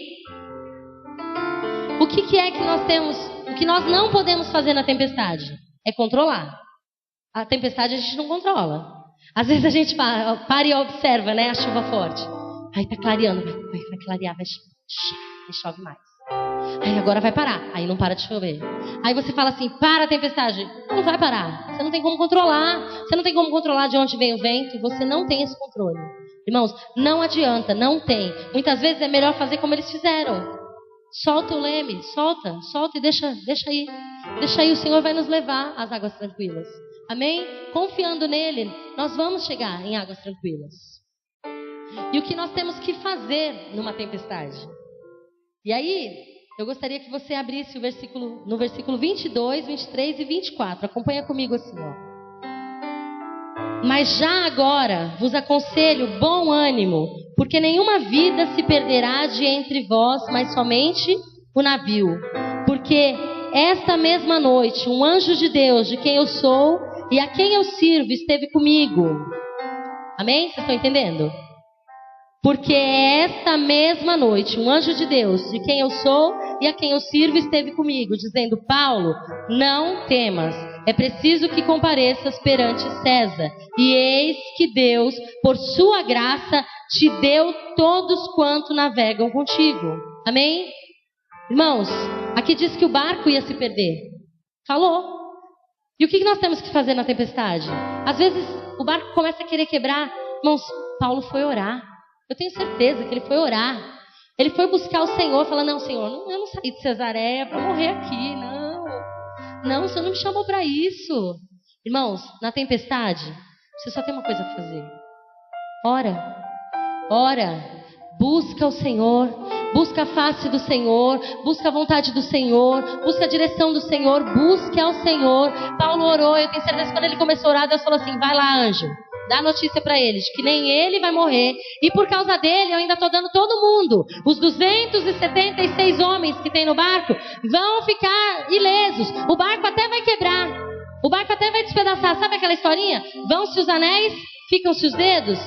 O que é que nós temos, o que nós não podemos fazer na tempestade? É controlar. A tempestade a gente não controla. Às vezes a gente para e observa, né, a chuva forte. Aí tá clareando, vai clarear, vai chove mais. Aí agora vai parar, aí não para de chover. Aí você fala assim, para a tempestade. Não vai parar, você não tem como controlar. Você não tem como controlar de onde vem o vento. Você não tem esse controle. Irmãos, não adianta, não tem. Muitas vezes é melhor fazer como eles fizeram. Solta o leme, solta e deixa aí. Deixa aí, o Senhor vai nos levar às águas tranquilas. Amém? Confiando nele, nós vamos chegar em águas tranquilas. E o que nós temos que fazer numa tempestade? E aí, eu gostaria que você abrisse no versículo 22, 23 e 24. Acompanha comigo assim, ó. Mas já agora vos aconselho bom ânimo, porque nenhuma vida se perderá de entre vós, mas somente o navio. Porque esta mesma noite, um anjo de Deus, de quem eu sou e a quem eu sirvo, esteve comigo. Amém? Vocês estão entendendo? Porque esta mesma noite, um anjo de Deus, de quem eu sou e a quem eu sirvo, esteve comigo, dizendo: Paulo, não temas, é preciso que compareças perante César. E eis que Deus, por sua graça, te deu todos quanto navegam contigo. Amém? Irmãos, aqui diz que o barco ia se perder. Falou. E o que nós temos que fazer na tempestade? Às vezes o barco começa a querer quebrar. Irmãos, Paulo foi orar. Eu tenho certeza que ele foi orar. Ele foi buscar o Senhor, falar: não, Senhor, eu não saí de Cesareia para morrer aqui, não, o Senhor não me chamou para isso. Irmãos, na tempestade, você só tem uma coisa a fazer: ora, busca o Senhor, busca a face do Senhor, busca a vontade do Senhor, busca a direção do Senhor, busque ao Senhor. Paulo orou, eu tenho certeza que quando ele começou a orar, Deus falou assim: vai lá, anjo, dá notícia para eles, que nem ele vai morrer, e por causa dele eu ainda estou dando todo mundo. Os 276 homens que tem no barco vão ficar ilesos. O barco até vai quebrar, o barco até vai despedaçar. Sabe aquela historinha? Vão-se os anéis, ficam-se os dedos.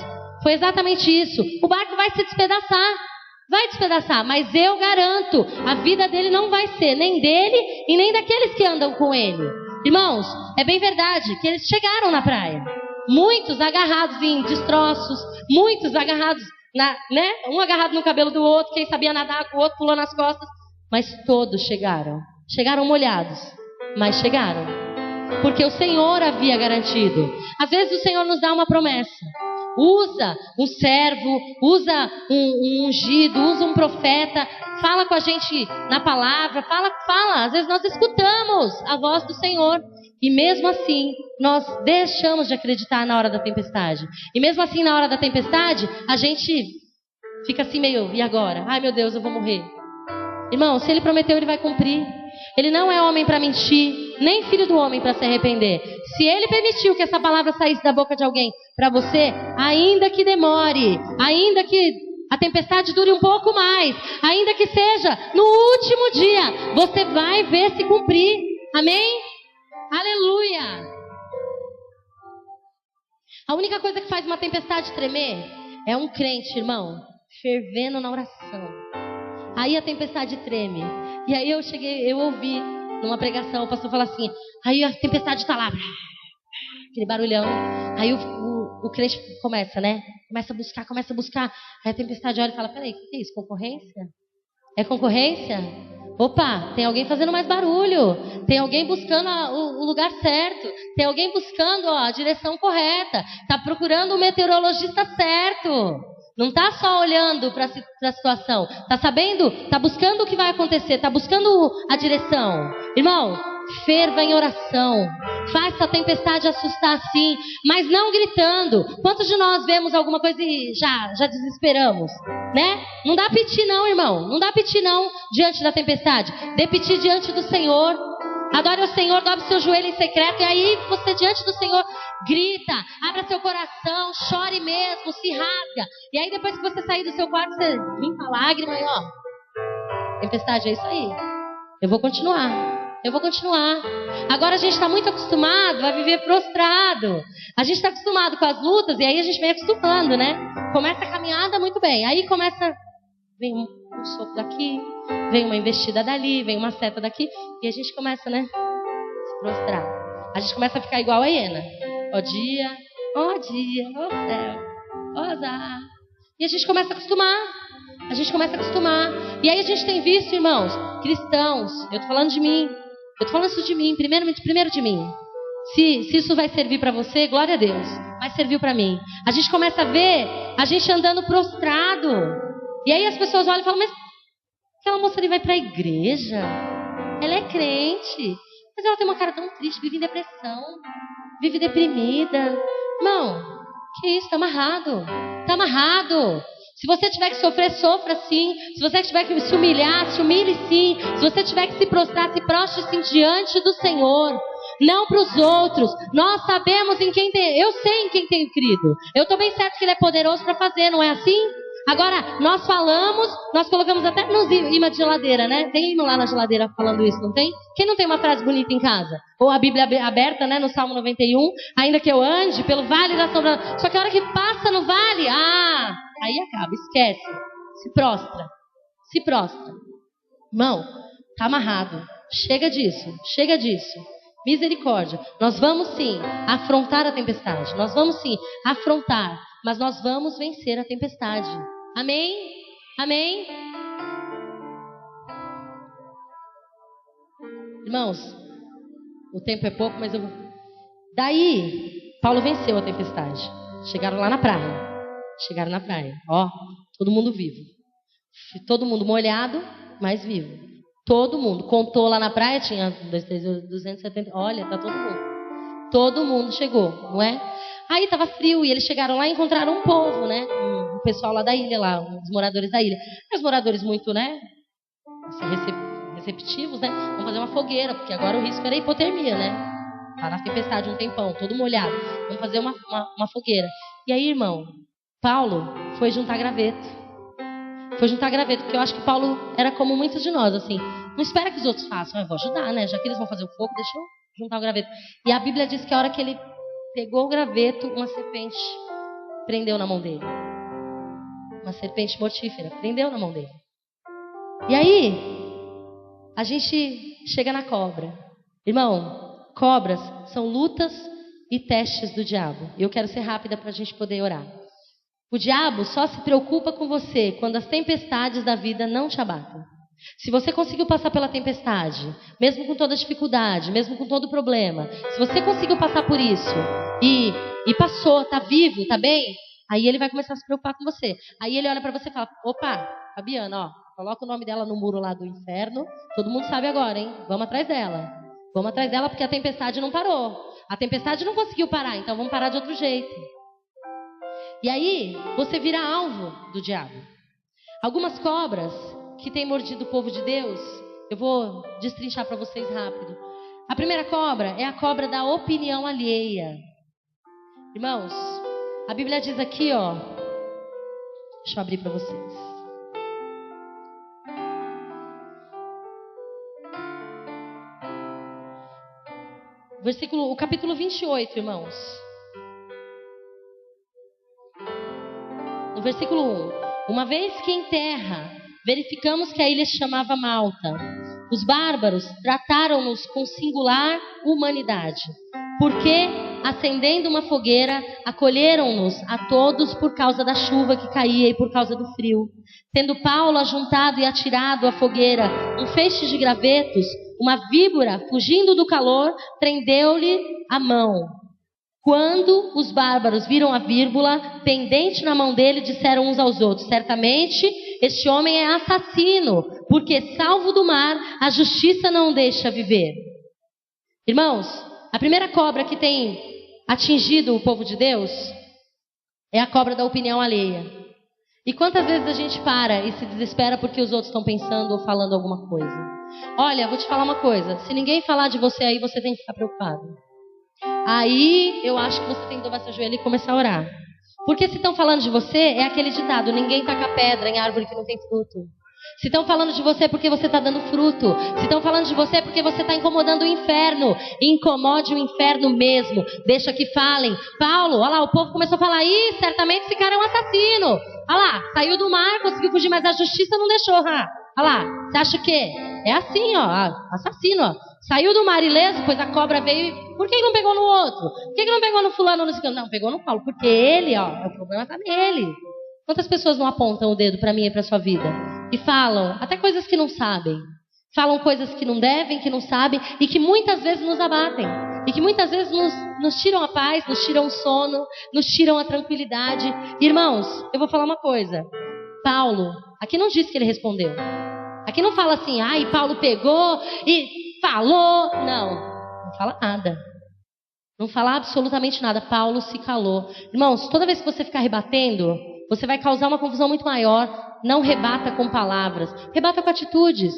Foi exatamente isso. O barco vai se despedaçar, mas eu garanto, a vida dele não vai ser nem dele e nem daqueles que andam com ele. Irmãos, é bem verdade que eles chegaram na praia, muitos agarrados em destroços, muitos agarrados, um agarrado no cabelo do outro, quem sabia nadar com o outro pulou nas costas, mas todos chegaram molhados, mas chegaram, porque o Senhor havia garantido. Às vezes o Senhor nos dá uma promessa, usa um servo, usa um ungido, usa um profeta, fala com a gente na palavra, fala. Às vezes nós escutamos a voz do Senhor e mesmo assim nós deixamos de acreditar na hora da tempestade. E mesmo assim, na hora da tempestade, a gente fica assim meio: e agora? Ai, meu Deus, eu vou morrer. Irmão, se ele prometeu, ele vai cumprir. Ele não é homem para mentir, nem filho do homem para se arrepender. Se ele permitiu que essa palavra saísse da boca de alguém para você, ainda que demore, ainda que a tempestade dure um pouco mais, ainda que seja no último dia, você vai ver se cumprir. Amém? Aleluia! A única coisa que faz uma tempestade tremer é um crente, irmão, fervendo na oração. Aí a tempestade treme. E aí eu ouvi numa pregação o pastor falar assim: aí a tempestade está lá, aquele barulhão. Aí o crente começa, né? Começa a buscar. Aí a tempestade olha e fala: peraí, o que é isso? Concorrência? É concorrência? Opa, tem alguém fazendo mais barulho. Tem alguém buscando o lugar certo. Tem alguém buscando a direção correta. Está procurando o meteorologista certo. Não está só olhando para a situação. Está sabendo? Está buscando o que vai acontecer. Está buscando a direção. Irmão, ferva em oração. Faça a tempestade assustar sim, mas não gritando. Quantos de nós vemos alguma coisa e já desesperamos, né? Não dá piti não, irmão. Não dá piti não diante da tempestade. Dê piti diante do Senhor. Adore o Senhor, dobre seu joelho em secreto. E aí você diante do Senhor grita, abra seu coração, chore mesmo, se rasga. E aí depois que você sair do seu quarto, você limpa a lágrima e ó, tempestade, é isso aí. Eu vou continuar. Eu vou continuar. Agora a gente está muito acostumado a viver prostrado. A gente está acostumado com as lutas e aí a gente vem acostumando, né? Começa a caminhada muito bem. Aí vem um soco daqui, vem uma investida dali, vem uma seta daqui. E a gente começa, né? Se prostrar. A gente começa a ficar igual a hiena. Ó dia, ó céu, ó azar. E a gente começa a acostumar. A gente começa a acostumar. E aí a gente tem visto, irmãos, cristãos. Eu tô falando de mim. Eu tô falando isso de mim, primeiro de mim. Se isso vai servir para você, glória a Deus. Mas serviu para mim. A gente começa a ver a gente andando prostrado. E aí as pessoas olham e falam, mas aquela moça ali vai para a igreja. Ela é crente. Mas ela tem uma cara tão triste, vive em depressão. Vive deprimida. Irmão, que isso? Tá amarrado. Tá amarrado. Se você tiver que sofrer, sofra sim. Se você tiver que se humilhar, se humilhe sim. Se você tiver que se prostrar, se prostre sim diante do Senhor. Não para os outros. Nós sabemos em quem tem. Eu sei em quem tenho crido. Eu estou bem certo que Ele é poderoso para fazer, não é assim? Agora, nós falamos, nós colocamos até nos imãs de geladeira, né? Tem imã lá na geladeira falando isso, não tem? Quem não tem uma frase bonita em casa? Ou a Bíblia aberta, né? No Salmo 91. Ainda que eu ande pelo vale da sombra. Só que a hora que passa no vale, aí acaba, esquece. Se prostra. Se prostra. Irmão, tá amarrado. Chega disso. Chega disso. Misericórdia. Nós vamos sim afrontar a tempestade. Nós vamos sim afrontar. Mas nós vamos vencer a tempestade. Amém? Amém? Irmãos, o tempo é pouco, mas eu vou... Daí, Paulo venceu a tempestade. Chegaram lá na praia. Chegaram na praia. Ó, todo mundo vivo. Todo mundo molhado, mas vivo. Todo mundo. Contou lá na praia, tinha 270. Olha, tá todo mundo. Todo mundo chegou, não é? Aí estava frio e eles chegaram lá e encontraram um povo, né? Um pessoal lá da ilha, lá, os moradores da ilha. Os moradores muito, né? Assim, receptivos, né? Vamos fazer uma fogueira, porque agora o risco era hipotermia, né? Tá na tempestade um tempão, todo molhado. Vamos fazer uma fogueira. E aí, irmão, Paulo foi juntar graveto. Foi juntar graveto, porque eu acho que Paulo era como muitos de nós, assim. Não espera que os outros façam, eu vou ajudar, né? Já que eles vão fazer o fogo, deixa eu juntar o graveto. E a Bíblia diz que a hora que ele pegou o graveto, uma serpente prendeu na mão dele. Uma serpente mortífera prendeu na mão dele. E aí, a gente chega na cobra. Irmão, cobras são lutas e testes do diabo. Eu quero ser rápida para a gente poder orar. O diabo só se preocupa com você quando as tempestades da vida não te abatem. Se você conseguiu passar pela tempestade, mesmo com toda dificuldade, mesmo com todo problema, se você conseguiu passar por isso e passou, tá vivo, tá bem, aí ele vai começar a se preocupar com você. Aí ele olha para você e fala, opa, Fabiana, ó, coloca o nome dela no muro lá do inferno, todo mundo sabe agora, hein? Vamos atrás dela. Vamos atrás dela porque a tempestade não parou. A tempestade não conseguiu parar, então vamos parar de outro jeito. E aí, você vira alvo do diabo. Algumas cobras que têm mordido o povo de Deus, eu vou destrinchar para vocês rápido. A primeira cobra é a cobra da opinião alheia. Irmãos, a Bíblia diz aqui, ó. Deixa eu abrir para vocês. O capítulo 28, irmãos. No versículo 1. Uma vez que em terra verificamos que a ilha se chamava Malta, os bárbaros trataram-nos com singular humanidade, porque, acendendo uma fogueira, acolheram-nos a todos por causa da chuva que caía e por causa do frio. Tendo Paulo ajuntado e atirado à fogueira um feixe de gravetos, uma víbora, fugindo do calor, prendeu-lhe a mão. Quando os bárbaros viram a vírgula pendente na mão dele, disseram uns aos outros, certamente este homem é assassino, porque salvo do mar, a justiça não o deixa viver. Irmãos, a primeira cobra que tem atingido o povo de Deus é a cobra da opinião alheia. E quantas vezes a gente para e se desespera porque os outros estão pensando ou falando alguma coisa? Olha, vou te falar uma coisa, se ninguém falar de você aí, você tem que ficar preocupado. Aí eu acho que você tem que dobrar seu joelho e começar a orar. Porque se estão falando de você, é aquele ditado, ninguém taca pedra em árvore que não tem fruto. Se estão falando de você é porque você está dando fruto. Se estão falando de você é porque você está incomodando o inferno. Incomode o inferno mesmo. Deixa que falem. Paulo, olha lá, o povo começou a falar: ih, certamente esse cara é um assassino. Olha lá, saiu do mar, conseguiu fugir, mas a justiça não deixou. Olha lá, você acha o quê? É assim, ó, assassino, ó. Saiu do mar ileso, pois a cobra veio e... Por que não pegou no outro? Por que não pegou no fulano ou no ciclano? Não, pegou no Paulo, porque ele, ó, o problema está nele. Quantas pessoas não apontam o dedo para mim e para sua vida? E falam até coisas que não sabem. Falam coisas que não devem, que não sabem, e que muitas vezes nos abatem. E que muitas vezes nos tiram a paz, nos tiram o sono, nos tiram a tranquilidade. Irmãos, eu vou falar uma coisa. Paulo, aqui não diz que ele respondeu. Aqui não fala assim, e Paulo pegou e falou. Não fala nada. Não fala absolutamente nada. Paulo se calou. Irmãos, toda vez que você ficar rebatendo, você vai causar uma confusão muito maior. Não rebata com palavras, rebata com atitudes.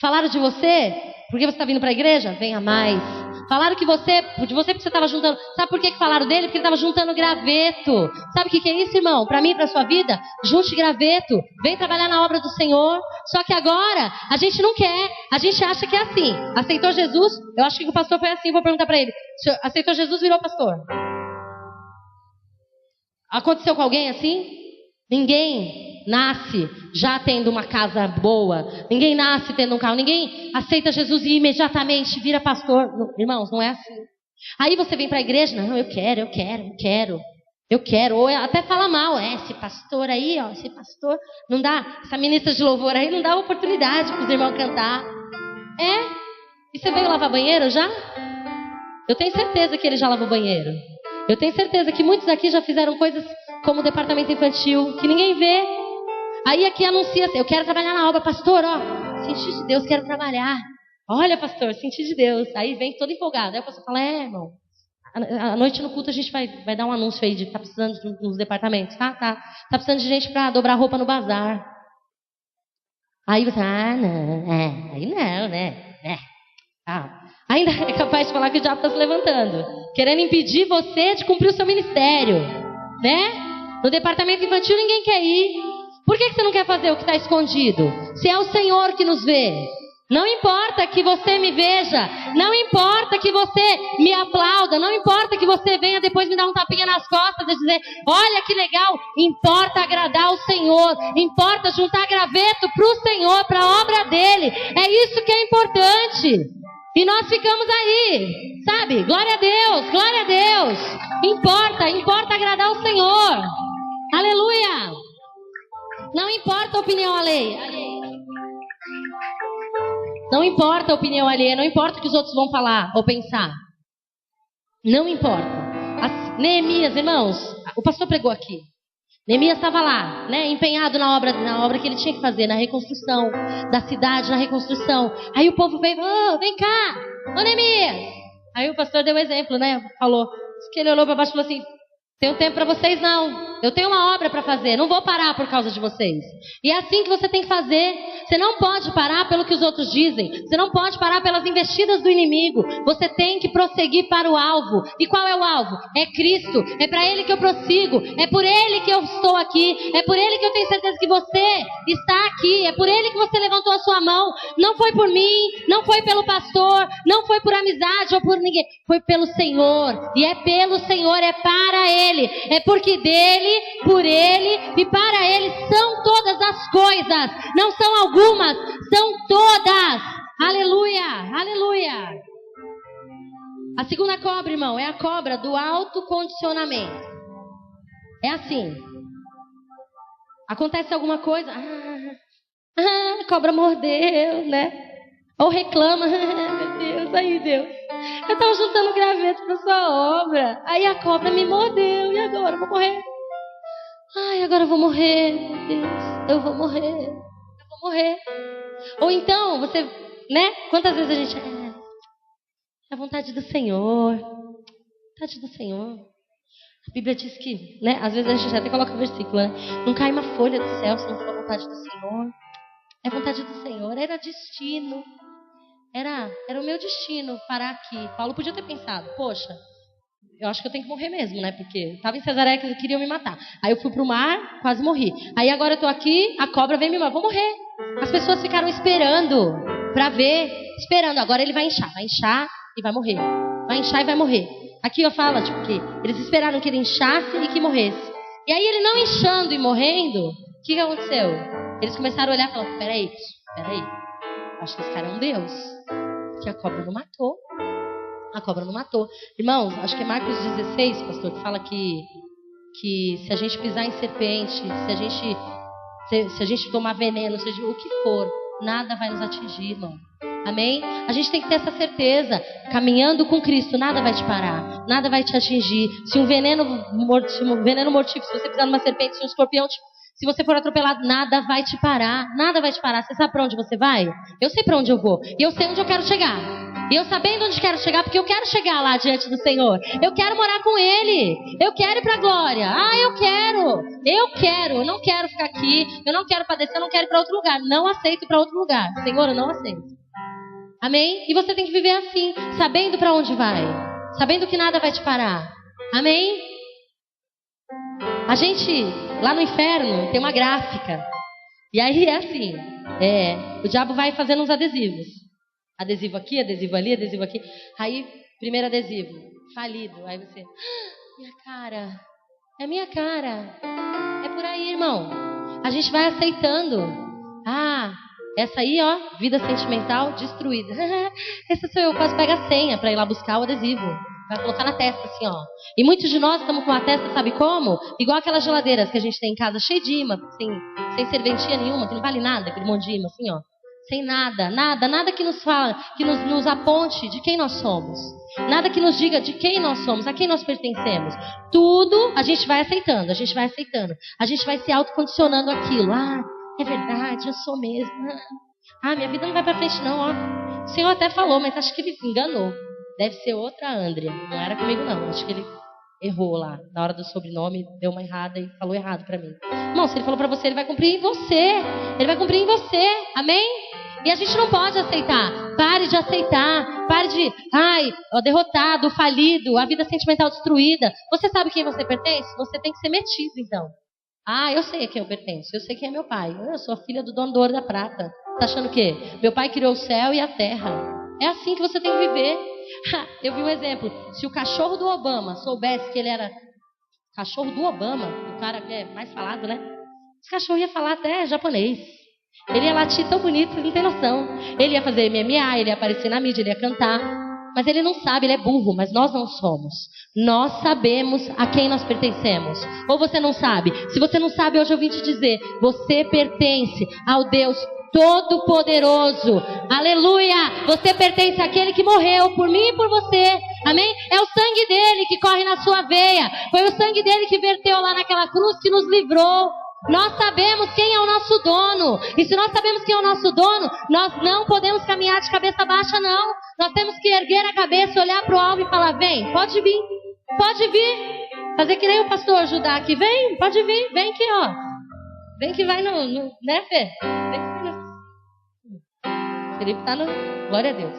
Falaram de você porque você está vindo para a igreja? Venha mais. Falaram de você porque você estava juntando. Sabe por que falaram dele? Porque ele estava juntando graveto. Sabe o que é isso, irmão? Para mim e para sua vida, junte graveto. Vem trabalhar na obra do Senhor. Só que agora a gente não quer. A gente acha que é assim. Aceitou Jesus? Eu acho que o pastor foi assim. Vou perguntar para ele. Aceitou Jesus, virou pastor. Aconteceu com alguém assim? Ninguém nasce já tendo uma casa boa. Ninguém nasce tendo um carro. Ninguém aceita Jesus e imediatamente vira pastor. Não, irmãos, não é assim. Aí você vem para a igreja, não, eu quero. Ou até fala mal. Esse pastor aí, ó, esse pastor não dá, essa ministra de louvor aí não dá oportunidade para os irmãos cantar. E você veio lavar banheiro já? Eu tenho certeza que ele já lavou banheiro. Eu tenho certeza que muitos aqui já fizeram coisas como o departamento infantil, que ninguém vê. Aí aqui anuncia assim, eu quero trabalhar na obra, pastor, ó, senti de Deus, quero trabalhar. Olha, pastor, senti de Deus. Aí vem todo empolgado. Aí o pastor fala, irmão, à noite no culto a gente vai dar um anúncio aí de tá precisando nos departamentos, tá precisando de gente para dobrar roupa no bazar. Aí você, não, aí não, né? Ainda é capaz de falar que o diabo está se levantando, querendo impedir você de cumprir o seu ministério, né? No departamento infantil ninguém quer ir. Por que você não quer fazer o que está escondido? Se é o Senhor que nos vê. Não importa que você me veja, não importa que você me aplauda, não importa que você venha depois me dar um tapinha nas costas e dizer, olha que legal. Importa agradar o Senhor, importa juntar graveto para o Senhor, para a obra dele. É isso que é importante. E nós ficamos aí, sabe? Glória a Deus, glória a Deus. Importa agradar o Senhor. Aleluia. Não importa a opinião alheia. Não importa a opinião alheia, não importa o que os outros vão falar ou pensar. Não importa. Neemias, irmãos, o pastor pregou aqui. Neemias estava lá, né, empenhado na obra que ele tinha que fazer, na reconstrução da cidade, na reconstrução. Aí o povo veio, vem cá, Neemias. Aí o pastor deu um exemplo, né, falou, que ele olhou para baixo e falou assim, tenho tempo para vocês não, eu tenho uma obra para fazer, não vou parar por causa de vocês. E é assim que você tem que fazer. Você não pode parar pelo que os outros dizem, você não pode parar pelas investidas do inimigo. Você tem que prosseguir para o alvo. E qual é o alvo? É Cristo, é para Ele que eu prossigo, é por Ele que eu estou aqui, é por Ele que eu tenho certeza que você está aqui, é por Ele que você levantou a sua mão. Não foi por mim, não foi pelo pastor, não foi por amizade ou por ninguém, foi pelo Senhor. E é pelo Senhor, é para Ele. É porque dele, por ele e para ele são todas as coisas. Não são algumas, são todas. Aleluia, aleluia. A segunda cobra, irmão, é a cobra do autocondicionamento. É assim. Acontece alguma coisa, a cobra mordeu, né? Ou reclama, meu Deus, aí Deus, eu estava juntando graveto para sua obra, aí a cobra me mordeu, e agora eu vou morrer. Agora eu vou morrer, meu Deus, eu vou morrer. Ou então, você, né, quantas vezes a gente, é a vontade do Senhor, A Bíblia diz que, né, às vezes a gente até coloca o versículo, né, não cai uma folha do céu se não for a vontade do Senhor. É a vontade do Senhor, era destino. Era o meu destino parar aqui. Paulo podia ter pensado, poxa, eu acho que eu tenho que morrer mesmo, né? Porque eu estava em Cesareia que queriam me matar. Aí eu fui para o mar, quase morri. Aí agora eu estou aqui, a cobra vem me matar, vou morrer. As pessoas ficaram esperando para ver, esperando. Agora ele vai inchar e vai morrer. Vai inchar e vai morrer. Aqui eu falo, tipo, que eles esperaram que ele inchasse e que morresse. E aí ele não inchando e morrendo, o que aconteceu? Eles começaram a olhar e falaram, peraí, acho que esse cara é um Deus. Que a cobra não matou. A cobra não matou. Irmãos, acho que é Marcos 16, pastor, que fala que se a gente pisar em serpente, se a gente tomar veneno, seja o que for, nada vai nos atingir, irmão. Amém? A gente tem que ter essa certeza. Caminhando com Cristo, nada vai te parar, nada vai te atingir. Se um veneno mortífero, se você pisar numa serpente, se um escorpião, se você for atropelado, nada vai te parar. Nada vai te parar. Você sabe para onde você vai? Eu sei para onde eu vou. E eu sei onde eu quero chegar. E eu sabendo onde quero chegar, porque eu quero chegar lá diante do Senhor. Eu quero morar com Ele. Eu quero ir para a glória. Eu quero. Eu não quero ficar aqui. Eu não quero padecer. Eu não quero ir para outro lugar. Não aceito ir para outro lugar. Senhor, eu não aceito. Amém? E você tem que viver assim, sabendo para onde vai. Sabendo que nada vai te parar. Amém? A gente, lá no inferno, tem uma gráfica. E aí é assim. O diabo vai fazendo uns adesivos. Adesivo aqui, adesivo ali, adesivo aqui. Aí, primeiro adesivo, falido. Aí você, minha cara, é minha cara. É por aí, irmão. A gente vai aceitando. Essa aí, ó, vida sentimental destruída. Essa sou eu, quase pega a senha para ir lá buscar o adesivo. Vai colocar na testa, assim, ó. E muitos de nós estamos com a testa, sabe como? Igual aquelas geladeiras que a gente tem em casa, cheia de imã, sem serventia nenhuma, que não vale nada, aquele monte de imã, assim, ó. Sem nada que nos fala, que nos aponte de quem nós somos. Nada que nos diga de quem nós somos, a quem nós pertencemos. Tudo a gente vai aceitando, a gente vai se autocondicionando aquilo. É verdade, eu sou mesmo. Minha vida não vai pra frente não, ó. O Senhor até falou, mas acho que ele se enganou. Deve ser outra Andrea, não era comigo não. Acho que ele errou lá, na hora do sobrenome, deu uma errada e falou errado pra mim. Irmão, se ele falou pra você, ele vai cumprir em você. Ele vai cumprir em você, amém? E a gente não pode aceitar. Pare de aceitar. Pare de, derrotado, falido, a vida sentimental destruída. Você sabe quem você pertence? Você tem que ser metido, então. Eu sei a quem eu pertenço. Eu sei quem é meu pai. Eu sou a filha do dono do ouro e da prata. Tá achando o quê? Meu pai criou o céu e a terra. É assim que você tem que viver. Eu vi um exemplo. Se o cachorro do Obama soubesse que ele era cachorro do Obama, o cara que é mais falado, né? Esse cachorro ia falar até japonês. Ele ia latir tão bonito, você não tem noção. Ele ia fazer MMA, ele ia aparecer na mídia, ele ia cantar. Mas ele não sabe, ele é burro, mas nós não somos. Nós sabemos a quem nós pertencemos. Ou você não sabe? Se você não sabe, hoje eu vim te dizer, você pertence ao Deus Todo-Poderoso. Aleluia! Você pertence àquele que morreu por mim e por você. Amém? É o sangue dele que corre na sua veia. Foi o sangue dele que verteu lá naquela cruz que nos livrou. Nós sabemos quem é o nosso dono. E se nós sabemos quem é o nosso dono, nós não podemos caminhar de cabeça baixa, não. Nós temos que erguer a cabeça, olhar para o alvo e falar, vem, pode vir. Pode vir. Fazer que nem o pastor Judá aqui. Vem, pode vir. Vem aqui, ó. Vem que vai no né, Fê? Vem que vai no... Felipe está no... Glória a Deus.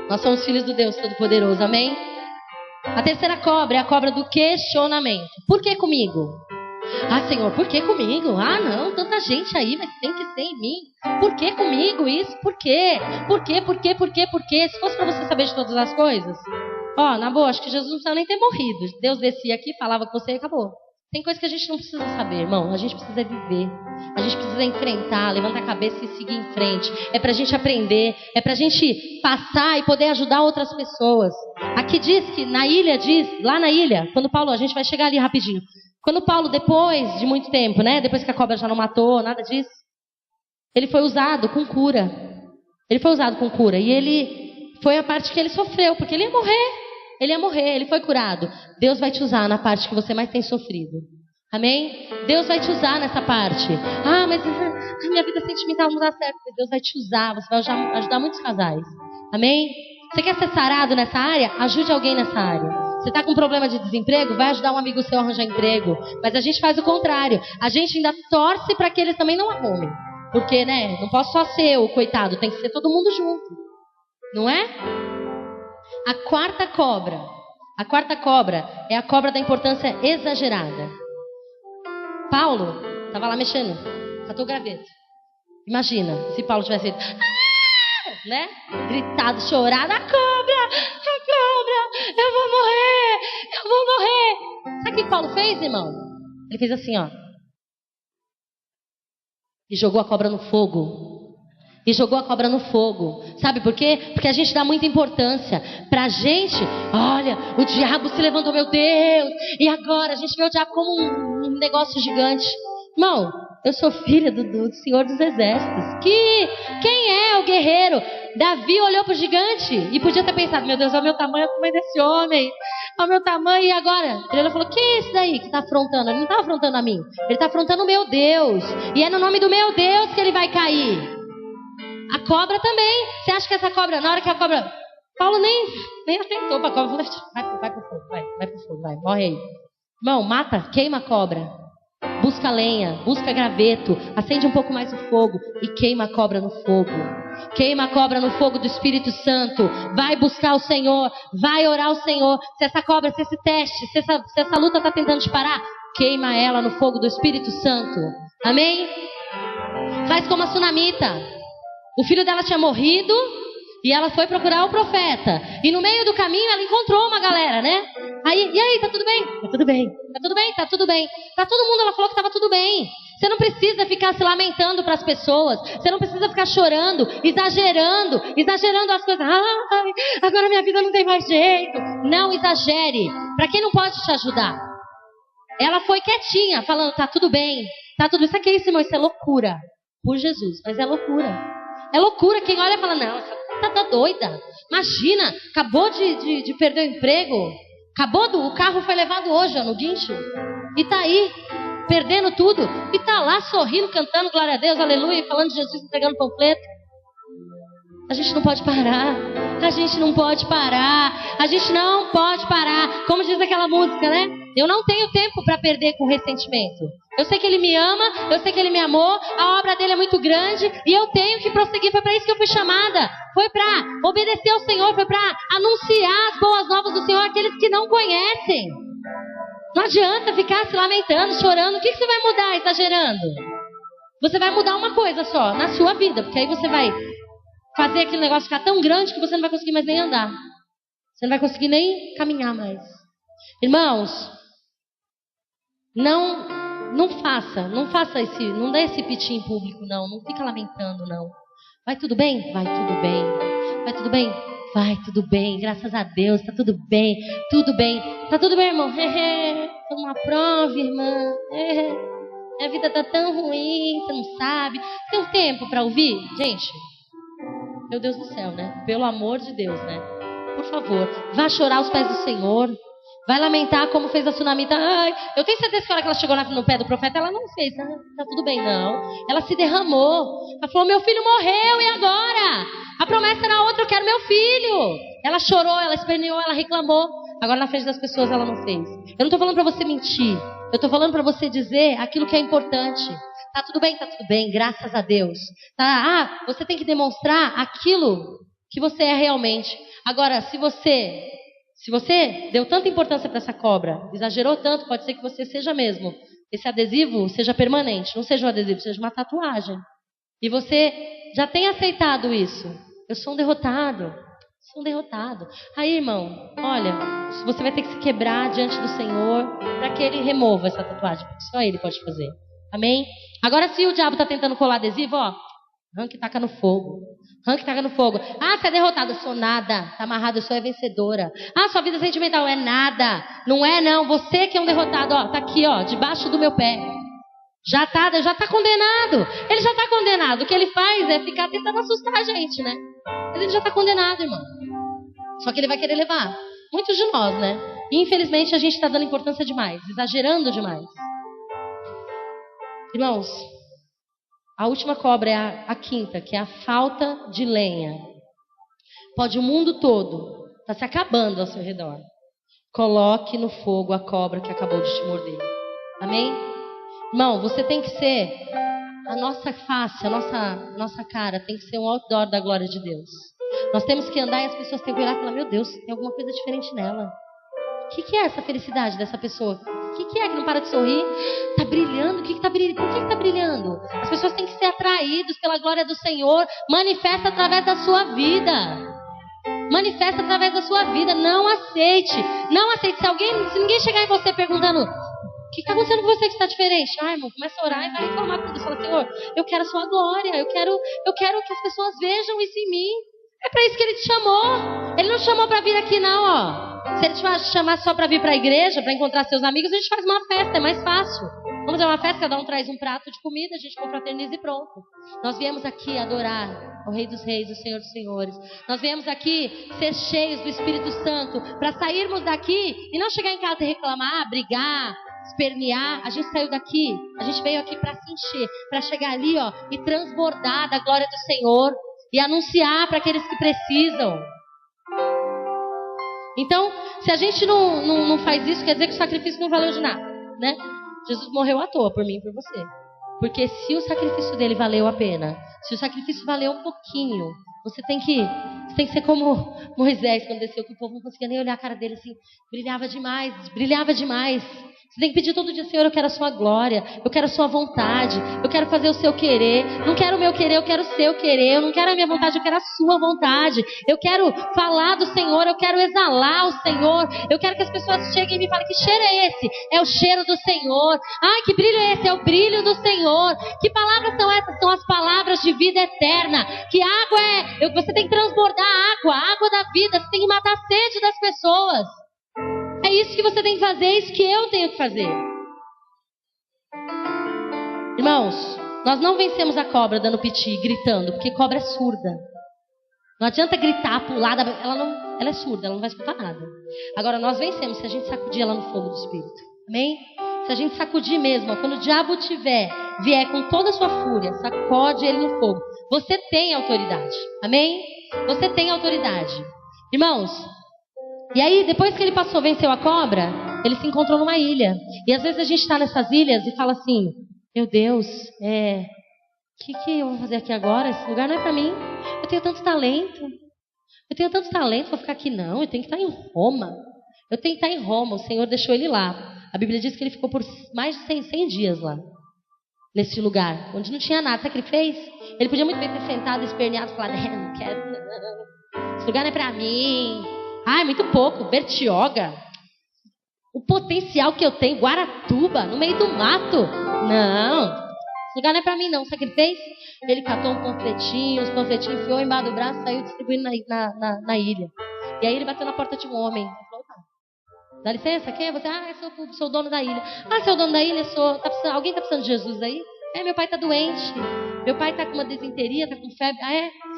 Nós somos filhos do Deus Todo-Poderoso, amém? A terceira cobra é a cobra do questionamento. Por que comigo? Senhor, por que comigo? Não, tanta gente aí, mas tem que ser em mim. Por que comigo isso? Por quê? Por quê? Se fosse para você saber de todas as coisas, na boa, acho que Jesus não precisava nem ter morrido. Deus descia aqui, falava com você e acabou. Tem coisa que a gente não precisa saber, irmão. A gente precisa viver. A gente precisa enfrentar, levantar a cabeça e seguir em frente. É pra gente aprender. É pra gente passar e poder ajudar outras pessoas. Aqui diz que lá na ilha, quando Paulo, a gente vai chegar ali rapidinho. Quando Paulo, depois de muito tempo, né? Depois que a cobra já não matou, nada disso. Ele foi usado com cura. E ele foi a parte que ele sofreu, porque ele ia morrer. Ele foi curado. Deus vai te usar na parte que você mais tem sofrido. Amém? Deus vai te usar nessa parte. Mas a minha vida sentimental não dá certo. Deus vai te usar. Você vai ajudar muitos casais. Amém? Você quer ser sarado nessa área? Ajude alguém nessa área. Você está com problema de desemprego? Vai ajudar um amigo seu a arranjar emprego. Mas a gente faz o contrário. A gente ainda torce para que eles também não arrumem. Porque, né? Não posso só ser o coitado. Tem que ser todo mundo junto. Não é? A quarta cobra é a cobra da importância exagerada. Paulo estava lá mexendo, catou o graveto. Imagina, se Paulo tivesse feito, né? Gritado, chorado, a cobra, eu vou morrer. Sabe o que Paulo fez, irmão? Ele fez assim, ó. E jogou a cobra no fogo. Sabe por quê? Porque a gente dá muita importância pra gente. Olha, o diabo se levantou, meu Deus. E agora a gente vê o diabo como um negócio gigante. Irmão, eu sou filha do Senhor dos Exércitos. Quem é o guerreiro? Davi olhou pro gigante e podia ter pensado, meu Deus, olha o meu tamanho, como é desse homem. Olha o meu tamanho, e agora? Ele falou, quem é esse daí que está afrontando? Ele não está afrontando a mim. Ele está afrontando o meu Deus. E é no nome do meu Deus que ele vai cair. A cobra também. Você acha que essa cobra, na hora que a cobra... Paulo nem atentou para a cobra. Vai pro fogo, vai pro fogo, vai. Morre aí. Irmão, mata, queima a cobra. Busca lenha, busca graveto. Acende um pouco mais o fogo e queima a cobra no fogo. Queima a cobra no fogo do Espírito Santo. Vai buscar o Senhor. Vai orar ao Senhor. Se essa cobra, se esse teste, se essa luta está tentando te parar, queima ela no fogo do Espírito Santo. Amém? Faz como a sunamita. O filho dela tinha morrido e ela foi procurar o profeta. E no meio do caminho ela encontrou uma galera, né? E aí, tá tudo bem? Tá tudo bem. Tá tudo bem? Tá tudo bem. Pra todo mundo ela falou que tava tudo bem. Você não precisa ficar se lamentando para as pessoas. Você não precisa ficar chorando, exagerando as coisas. Ai, agora minha vida não tem mais jeito. Não exagere. Para quem não pode te ajudar. Ela foi quietinha, falando, tá tudo bem. Tá tudo. Isso aqui é isso, irmão. Isso é loucura. Por Jesus. Mas é loucura. É loucura. Quem olha e fala, não, essa tá doida. Imagina, acabou de perder o emprego. O carro foi levado hoje, ó, no guincho. E tá aí, perdendo tudo. E tá lá sorrindo, cantando, glória a Deus, aleluia, falando de Jesus, entregando panfleto. A gente não pode parar. A gente não pode parar. Como diz aquela música, né? Eu não tenho tempo para perder com ressentimento. Eu sei que Ele me ama, eu sei que Ele me amou, a obra dele é muito grande e eu tenho que prosseguir. Foi para isso que eu fui chamada. Foi para obedecer ao Senhor, foi para anunciar as boas novas do Senhor àqueles que não conhecem. Não adianta ficar se lamentando, chorando. O que você vai mudar exagerando? Você vai mudar uma coisa só, na sua vida, porque aí você vai fazer aquele negócio ficar tão grande que você não vai conseguir mais nem andar. Você não vai conseguir nem caminhar mais. Irmãos, não faça não dê esse piti em público, não fica lamentando, não. Vai tudo bem? Vai tudo bem. Vai tudo bem? Vai tudo bem, graças a Deus, tá tudo bem. Tá tudo bem, irmão? Tô numa prova, irmã. Minha vida tá tão ruim, você não sabe. Tem um tempo para ouvir? Gente, meu Deus do céu, né? Pelo amor de Deus, né? Por favor, vá chorar aos pés do Senhor. Vai lamentar como fez a sunamita. Ai, eu tenho certeza que a hora que ela chegou no pé do profeta, ela não fez. Tá tudo bem, não. Ela se derramou. Ela falou, meu filho morreu, e agora? A promessa era outra, eu quero meu filho. Ela chorou, ela esperneou, ela reclamou. Agora na frente das pessoas ela não fez. Eu não estou falando para você mentir. Eu estou falando para você dizer aquilo que é importante. Tá tudo bem, graças a Deus. Tá? Você tem que demonstrar aquilo que você é realmente. Agora, se você deu tanta importância para essa cobra, exagerou tanto, pode ser que você seja mesmo. Esse adesivo seja permanente, não seja um adesivo, seja uma tatuagem. E você já tem aceitado isso. Eu sou um derrotado. Aí, irmão, olha, você vai ter que se quebrar diante do Senhor para que Ele remova essa tatuagem, porque só Ele pode fazer. Amém? Agora, se o diabo está tentando colar adesivo, ó, arranca e taca no fogo. Você é derrotada. Eu sou nada. Tá amarrado, eu sou vencedora. Sua vida sentimental é nada. Não é, não. Você que é um derrotado, ó, tá aqui, ó, debaixo do meu pé. Já tá condenado. Ele já tá condenado. O que ele faz é ficar tentando assustar a gente, né? Mas ele já tá condenado, irmão. Só que ele vai querer levar. Muitos de nós, né? E infelizmente a gente está dando importância demais, exagerando demais. Irmãos, a última cobra é a quinta, que é a falta de lenha. Pode o mundo todo estar se acabando ao seu redor. Coloque no fogo a cobra que acabou de te morder. Amém? Irmão, você tem que ser a nossa face, a nossa cara tem que ser um outdoor da glória de Deus. Nós temos que andar e as pessoas têm que olhar e falar, meu Deus, tem alguma coisa diferente nela. O que é essa felicidade dessa pessoa? O que é que não para de sorrir? Tá brilhando? O que tá brilhando? Por que tá brilhando? As pessoas têm que ser atraídas pela glória do Senhor. Manifesta através da sua vida. Manifesta através da sua vida. Não aceite. Não aceite. Se ninguém chegar em você perguntando: o que está acontecendo com você que está diferente? Ah, irmão, começa a orar e vai reclamar com Deus. Fala: Senhor, eu quero a sua glória. Eu quero que as pessoas vejam isso em mim. É para isso que Ele te chamou. Ele não chamou para vir aqui não, ó. Se Ele te chamar só para vir para a igreja, para encontrar seus amigos, a gente faz uma festa, é mais fácil. Vamos fazer uma festa, cada um traz um prato de comida, a gente confraterniza e pronto. Nós viemos aqui adorar o Rei dos Reis, o Senhor dos Senhores. Nós viemos aqui ser cheios do Espírito Santo, para sairmos daqui e não chegar em casa e reclamar, brigar, espernear. A gente saiu daqui, a gente veio aqui para se encher, para chegar ali, ó, e transbordar da glória do Senhor e anunciar para aqueles que precisam. Então, se a gente não faz isso, quer dizer que o sacrifício não valeu de nada, né? Jesus morreu à toa por mim e por você. Porque se o sacrifício dele valeu a pena, se o sacrifício valeu um pouquinho, você tem que ser como Moisés quando desceu, que o povo não conseguia nem olhar a cara dele assim, brilhava demais, brilhava demais. Você tem que pedir todo dia: Senhor, eu quero a sua glória, eu quero a sua vontade, eu quero fazer o seu querer. Não quero o meu querer, eu quero o seu querer. Eu não quero a minha vontade, eu quero a sua vontade. Eu quero falar do Senhor, eu quero exalar o Senhor. Eu quero que as pessoas cheguem e me falem: que cheiro é esse? É o cheiro do Senhor. Ai, que brilho é esse? É o brilho do Senhor. Que palavras são essas? São as palavras de vida eterna. Que água é? Você tem que transbordar a água da vida. Você tem que matar a sede das pessoas. É isso que você tem que fazer, é isso que eu tenho que fazer. Irmãos, nós não vencemos a cobra dando piti, gritando, porque cobra é surda. Não adianta gritar, pular, ela é surda, ela não vai escutar nada. Agora nós vencemos se a gente sacudir ela no fogo do Espírito. Amém? Se a gente sacudir mesmo, ó, quando o diabo vier com toda a sua fúria, sacode ele no fogo. Você tem autoridade. Amém? Você tem autoridade. Irmãos, e aí, depois que ele venceu a cobra, ele se encontrou numa ilha. E às vezes a gente está nessas ilhas e fala assim: meu Deus, o que eu vou fazer aqui agora? Esse lugar não é para mim. Eu tenho tanto talento. Vou ficar aqui não. Eu tenho que estar em Roma. O Senhor deixou ele lá. A Bíblia diz que ele ficou por mais de 100 dias lá. Nesse lugar, onde não tinha nada. Sabe o que ele fez? Ele podia muito bem ter sentado, esperneado e falado: não quero não. Esse lugar não é para mim. Ai, muito pouco, Bertioga. O potencial que eu tenho, Guaratuba, no meio do mato. Não, esse lugar não é pra mim não. Sabe o que ele fez? Ele catou os panfletinhos, enfiou embaixo do braço e saiu distribuindo na ilha. E aí ele bateu na porta de um homem. Ele falou: dá licença, quem é você? Eu sou o dono da ilha. Você é o dono da ilha? Alguém tá precisando de Jesus aí? Meu pai tá doente. Meu pai tá com uma desinteria, tá com febre.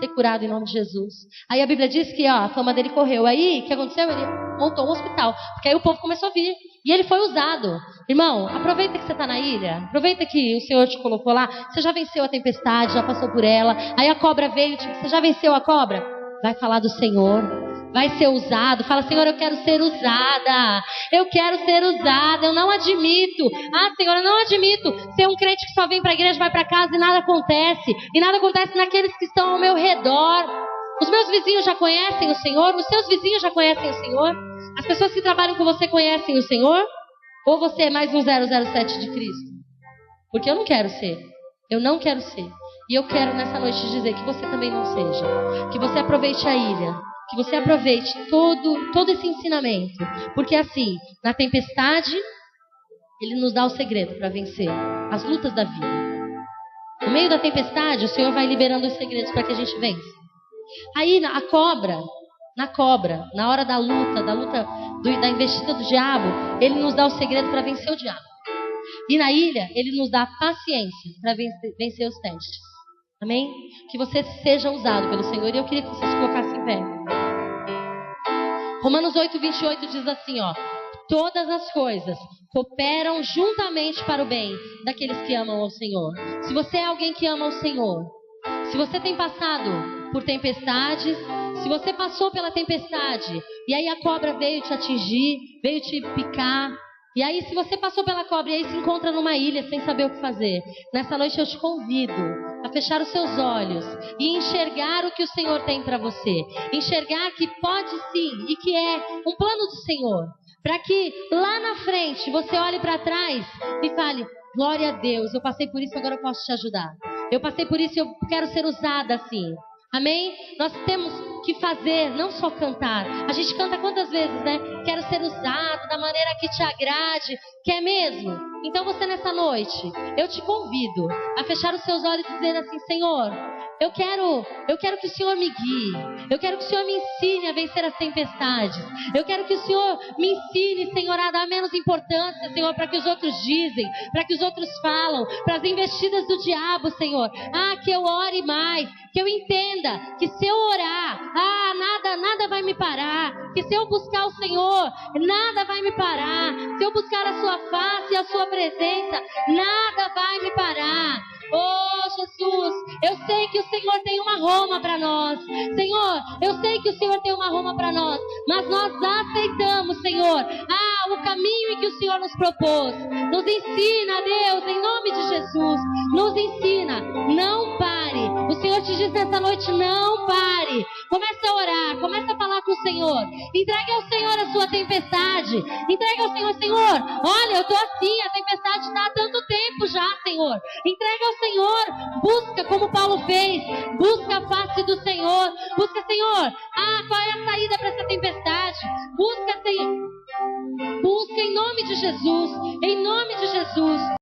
Ser curado em nome de Jesus. Aí a Bíblia diz que a fama dele correu. Aí, o que aconteceu? Ele montou um hospital. Porque aí o povo começou a vir. E ele foi usado. Irmão, aproveita que você está na ilha. Aproveita que o Senhor te colocou lá. Você já venceu a tempestade, já passou por ela. Aí a cobra veio, você já venceu a cobra? Vai falar do Senhor. Vai ser usado. Fala: Senhor, eu quero ser usada. Eu quero ser usada. Eu não admito. Senhor, eu não admito ser um crente que só vem para a igreja, vai para casa e nada acontece. E nada acontece naqueles que estão ao meu redor. Os meus vizinhos já conhecem o Senhor? Os seus vizinhos já conhecem o Senhor? As pessoas que trabalham com você conhecem o Senhor? Ou você é mais um 007 de Cristo? Porque eu não quero ser. Eu não quero ser. E eu quero nessa noite dizer que você também não seja. Que você aproveite a ilha. Que você aproveite todo esse ensinamento. Porque assim, na tempestade, Ele nos dá o segredo para vencer as lutas da vida. No meio da tempestade, o Senhor vai liberando os segredos para que a gente vença. Aí, na cobra, na hora da luta, da investida do diabo, Ele nos dá o segredo para vencer o diabo. E na ilha, Ele nos dá paciência para vencer os testes. Amém? Que você seja usado pelo Senhor. E eu queria que vocês colocassem em pé. Romanos 8:28 diz assim, todas as coisas cooperam juntamente para o bem daqueles que amam ao Senhor. Se você é alguém que ama ao Senhor, se você tem passado por tempestades, se você passou pela tempestade e aí a cobra veio te atingir, veio te picar, e aí se você passou pela cobra e aí se encontra numa ilha sem saber o que fazer, nessa noite eu te convido a fechar os seus olhos e enxergar o que o Senhor tem para você. Enxergar que pode sim e que é um plano do Senhor. para que lá na frente você olhe para trás e fale: glória a Deus, eu passei por isso, agora eu posso te ajudar. Eu passei por isso e eu quero ser usada assim. Amém? Nós temos que fazer, não só cantar. A gente canta quantas vezes, né? Quero ser usado da maneira que te agrade. Quer mesmo? Então você nessa noite, eu te convido a fechar os seus olhos e dizer assim: Senhor, eu quero que o Senhor me guie. Eu quero que o Senhor me ensine a vencer as tempestades. Eu quero que o Senhor me ensine, Senhor, a dar menos importância, Senhor, para que os outros dizem, para que os outros falam, para as investidas do diabo, Senhor. Que eu ore mais, que eu entenda que se eu orar, nada vai me parar. Que se eu buscar o Senhor, nada vai me parar. Se eu buscar a sua face e a sua presença, nada vai me parar. Oh, Jesus, eu sei que o Senhor tem uma Roma para nós. Senhor, eu sei que o Senhor tem uma Roma para nós, mas nós aceitamos, Senhor, o caminho em que o Senhor nos propôs. Nos ensina, Deus, em nome de Jesus. Nos ensina, não pare. O Senhor te diz nessa noite: não pare. Comece a orar, comece a falar com o Senhor. Entregue ao Senhor a sua tempestade. Entregue ao Senhor: Senhor, olha, eu estou assim, a tempestade está há tanto tempo já, Senhor. Entregue ao Senhor. Busca como Paulo fez. Busca a face do Senhor. Busca, Senhor, qual é a saída para essa tempestade? Busca, Senhor. Busca em nome de Jesus. Em nome de Jesus.